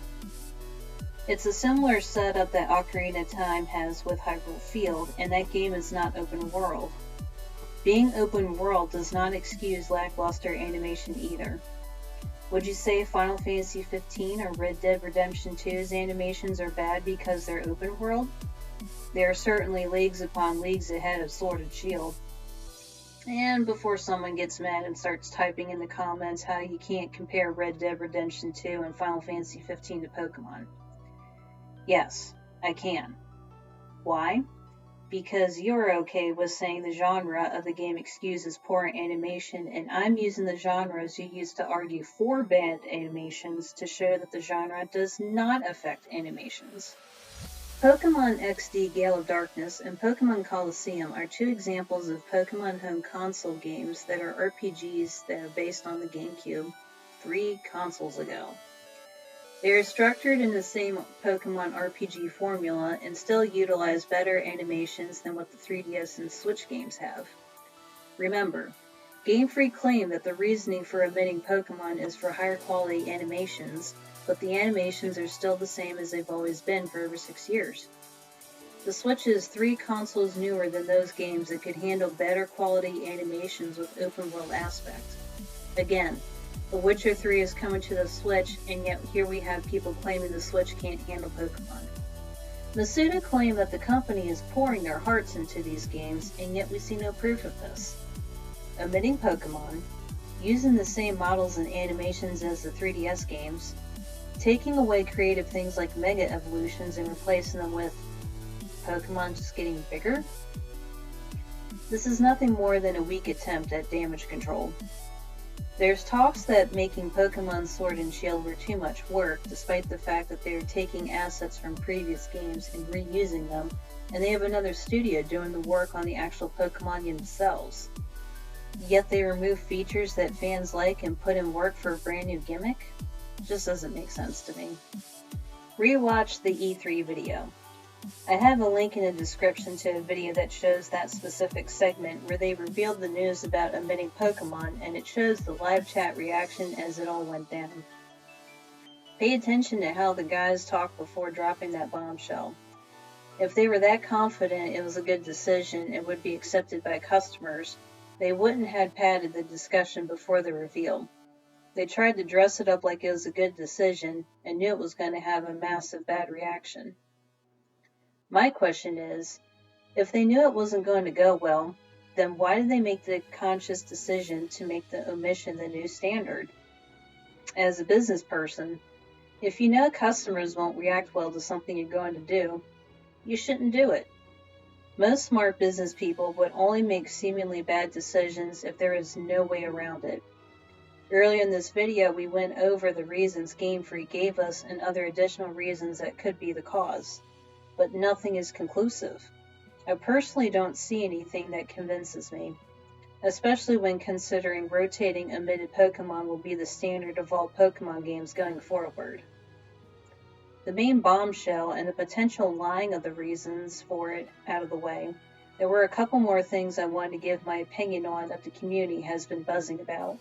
It's a similar setup that Ocarina of Time has with Hyrule Field, and that game is not open world. Being open world does not excuse lackluster animation either. Would you say Final Fantasy 15 or Red Dead Redemption 2's animations are bad because they're open world? They are certainly leagues upon leagues ahead of Sword and Shield. And before someone gets mad and starts typing in the comments how you can't compare Red Dead Redemption 2 and Final Fantasy 15 to Pokemon. Yes, I can. Why? Because you're okay with saying the genre of the game excuses poor animation, and I'm using the genres you used to argue for bad animations to show that the genre does not affect animations. Pokemon XD Gale of Darkness and Pokemon Colosseum are two examples of Pokemon Home console games that are RPGs that are based on the GameCube 3 consoles ago. They are structured in the same Pokemon RPG formula and still utilize better animations than what the 3DS and Switch games have. Remember, Game Freak claimed that the reasoning for omitting Pokemon is for higher quality animations, but the animations are still the same as they've always been for over 6 years. The Switch is 3 consoles newer than those games that could handle better quality animations with open world aspects. Again, The Witcher 3 is coming to the Switch, and yet here we have people claiming the Switch can't handle Pokemon. Masuda claimed that the company is pouring their hearts into these games, and yet we see no proof of this. Omitting Pokemon, using the same models and animations as the 3DS games, taking away creative things like Mega Evolutions and replacing them with Pokemon just getting bigger? This is nothing more than a weak attempt at damage control. There's talks that making Pokemon Sword and Shield were too much work, despite the fact that they are taking assets from previous games and reusing them, and they have another studio doing the work on the actual Pokemon themselves. Yet they remove features that fans like and put in work for a brand new gimmick? Just doesn't make sense to me. Rewatch the E3 video. I have a link in the description to a video that shows that specific segment where they revealed the news about omitting Pokemon, and it shows the live chat reaction as it all went down. Pay attention to how the guys talked before dropping that bombshell. If they were that confident it was a good decision and would be accepted by customers, they wouldn't have padded the discussion before the reveal. They tried to dress it up like it was a good decision and knew it was going to have a massive bad reaction. My question is, if they knew it wasn't going to go well, then why did they make the conscious decision to make the omission the new standard? As a business person, if you know customers won't react well to something you're going to do, you shouldn't do it. Most smart business people would only make seemingly bad decisions if there is no way around it. Earlier in this video, we went over the reasons Game Freak gave us and other additional reasons that could be the cause. But nothing is conclusive. I personally don't see anything that convinces me, especially when considering rotating omitted Pokemon will be the standard of all Pokemon games going forward. The main bombshell and the potential lying of the reasons for it out of the way, there were a couple more things I wanted to give my opinion on that the community has been buzzing about.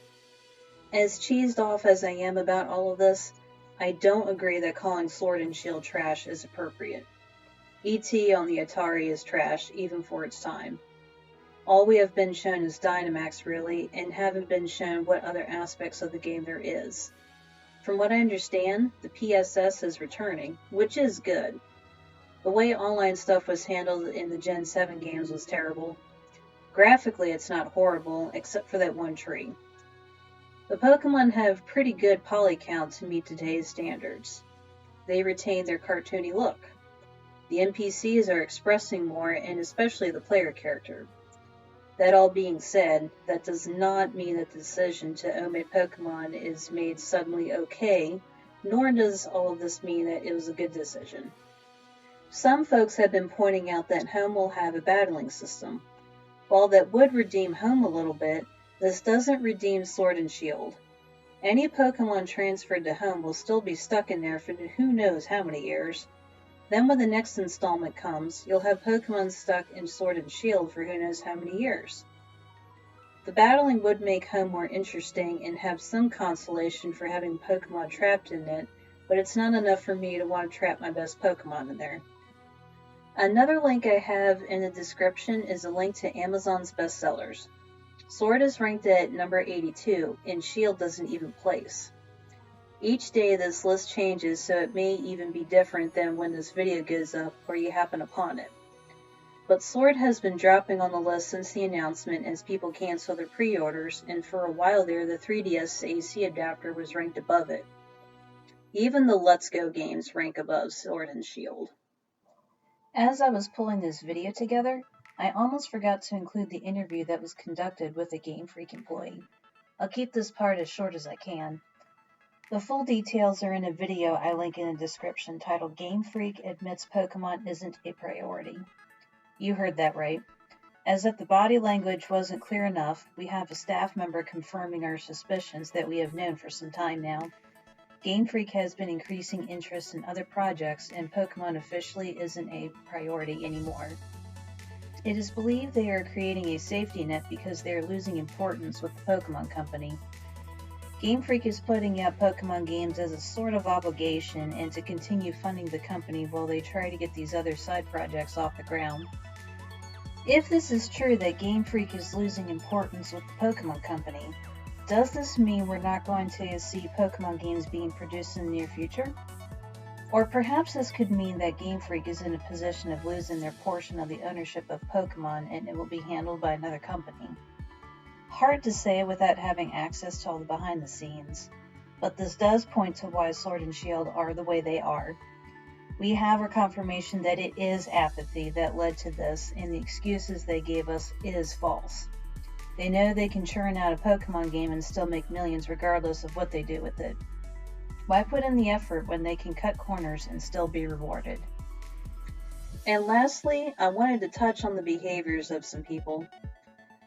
As cheesed off as I am about all of this, I don't agree that calling Sword and Shield trash is appropriate. E.T. on the Atari is trash, even for its time. All we have been shown is Dynamax, really, and haven't been shown what other aspects of the game there is. From what I understand, the PSS is returning, which is good. The way online stuff was handled in the Gen 7 games was terrible. Graphically, it's not horrible, except for that one tree. The Pokemon have pretty good poly count to meet today's standards. They retain their cartoony look. The NPCs are expressing more, and especially the player character. That all being said, that does not mean that the decision to omit Pokemon is made suddenly okay, nor does all of this mean that it was a good decision. Some folks have been pointing out that Home will have a battling system. While that would redeem Home a little bit, this doesn't redeem Sword and Shield. Any Pokemon transferred to Home will still be stuck in there for who knows how many years. Then when the next installment comes, you'll have Pokemon stuck in Sword and Shield for who knows how many years. The battling would make Home more interesting and have some consolation for having Pokemon trapped in it, but it's not enough for me to want to trap my best Pokemon in there. Another link I have in the description is a link to Amazon's bestsellers. Sword is ranked at number 82, and Shield doesn't even place. Each day this list changes, so it may even be different than when this video goes up or you happen upon it. But Sword has been dropping on the list since the announcement as people cancel their pre-orders, and for a while there the 3DS AC adapter was ranked above it. Even the Let's Go games rank above Sword and Shield. As I was pulling this video together, I almost forgot to include the interview that was conducted with a Game Freak employee. I'll keep this part as short as I can. The full details are in a video I link in the description titled Game Freak Admits Pokemon Isn't a Priority. You heard that right. As if the body language wasn't clear enough, we have a staff member confirming our suspicions that we have known for some time now. Game Freak has been increasing interest in other projects, and Pokemon officially isn't a priority anymore. It is believed they are creating a safety net because they are losing importance with the Pokemon Company. Game Freak is putting out Pokemon games as a sort of obligation and to continue funding the company while they try to get these other side projects off the ground. If this is true that Game Freak is losing importance with the Pokemon Company, does this mean we're not going to see Pokemon games being produced in the near future? Or perhaps this could mean that Game Freak is in a position of losing their portion of the ownership of Pokemon and it will be handled by another company. Hard to say without having access to all the behind the scenes, but this does point to why Sword and Shield are the way they are. We have our confirmation that it is apathy that led to this, and the excuses they gave us is false. They know they can churn out a Pokemon game and still make millions regardless of what they do with it. Why put in the effort when they can cut corners and still be rewarded? And lastly, I wanted to touch on the behaviors of some people.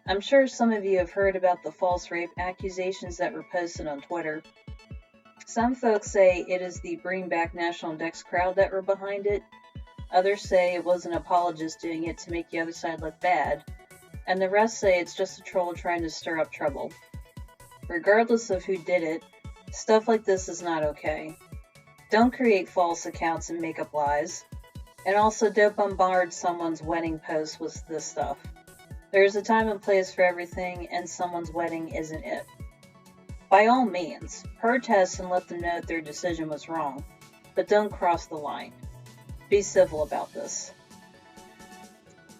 I'm sure some of you have heard about the false rape accusations that were posted on Twitter. Some folks say it is the bringbacknationaldex crowd that were behind it. Others say it was an apologist doing it to make the other side look bad. And the rest say it's just a troll trying to stir up trouble. Regardless of who did it, stuff like this is not okay. Don't create false accounts and make up lies. And also don't bombard someone's wedding post with this stuff. There's a time and place for everything, and someone's wedding isn't it. By all means, protest and let them know their decision was wrong, but don't cross the line. Be civil about this.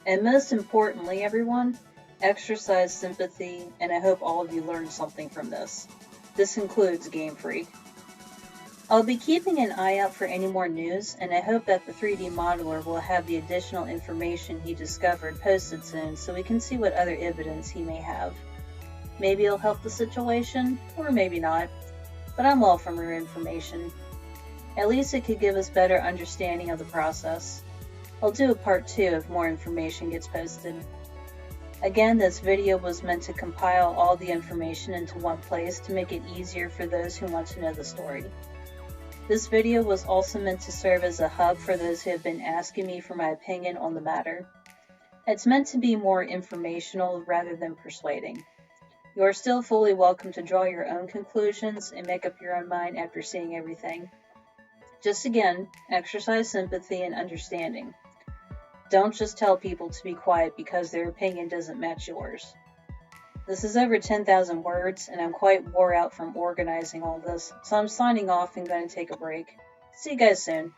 And most importantly, everyone, exercise sympathy, and I hope all of you learned something from this. This includes Game Freak. I'll be keeping an eye out for any more news, and I hope that the 3D modeler will have the additional information he discovered posted soon so we can see what other evidence he may have. Maybe it'll help the situation, or maybe not, but I'm all for more information. At least it could give us better understanding of the process. I'll do a part 2 if more information gets posted. Again, this video was meant to compile all the information into one place to make it easier for those who want to know the story. This video was also meant to serve as a hub for those who have been asking me for my opinion on the matter. It's meant to be more informational rather than persuading. You are still fully welcome to draw your own conclusions and make up your own mind after seeing everything. Just again, exercise sympathy and understanding. Don't just tell people to be quiet because their opinion doesn't match yours. This is over 10,000 words, and I'm quite wore out from organizing all this, so I'm signing off and going to take a break. See you guys soon.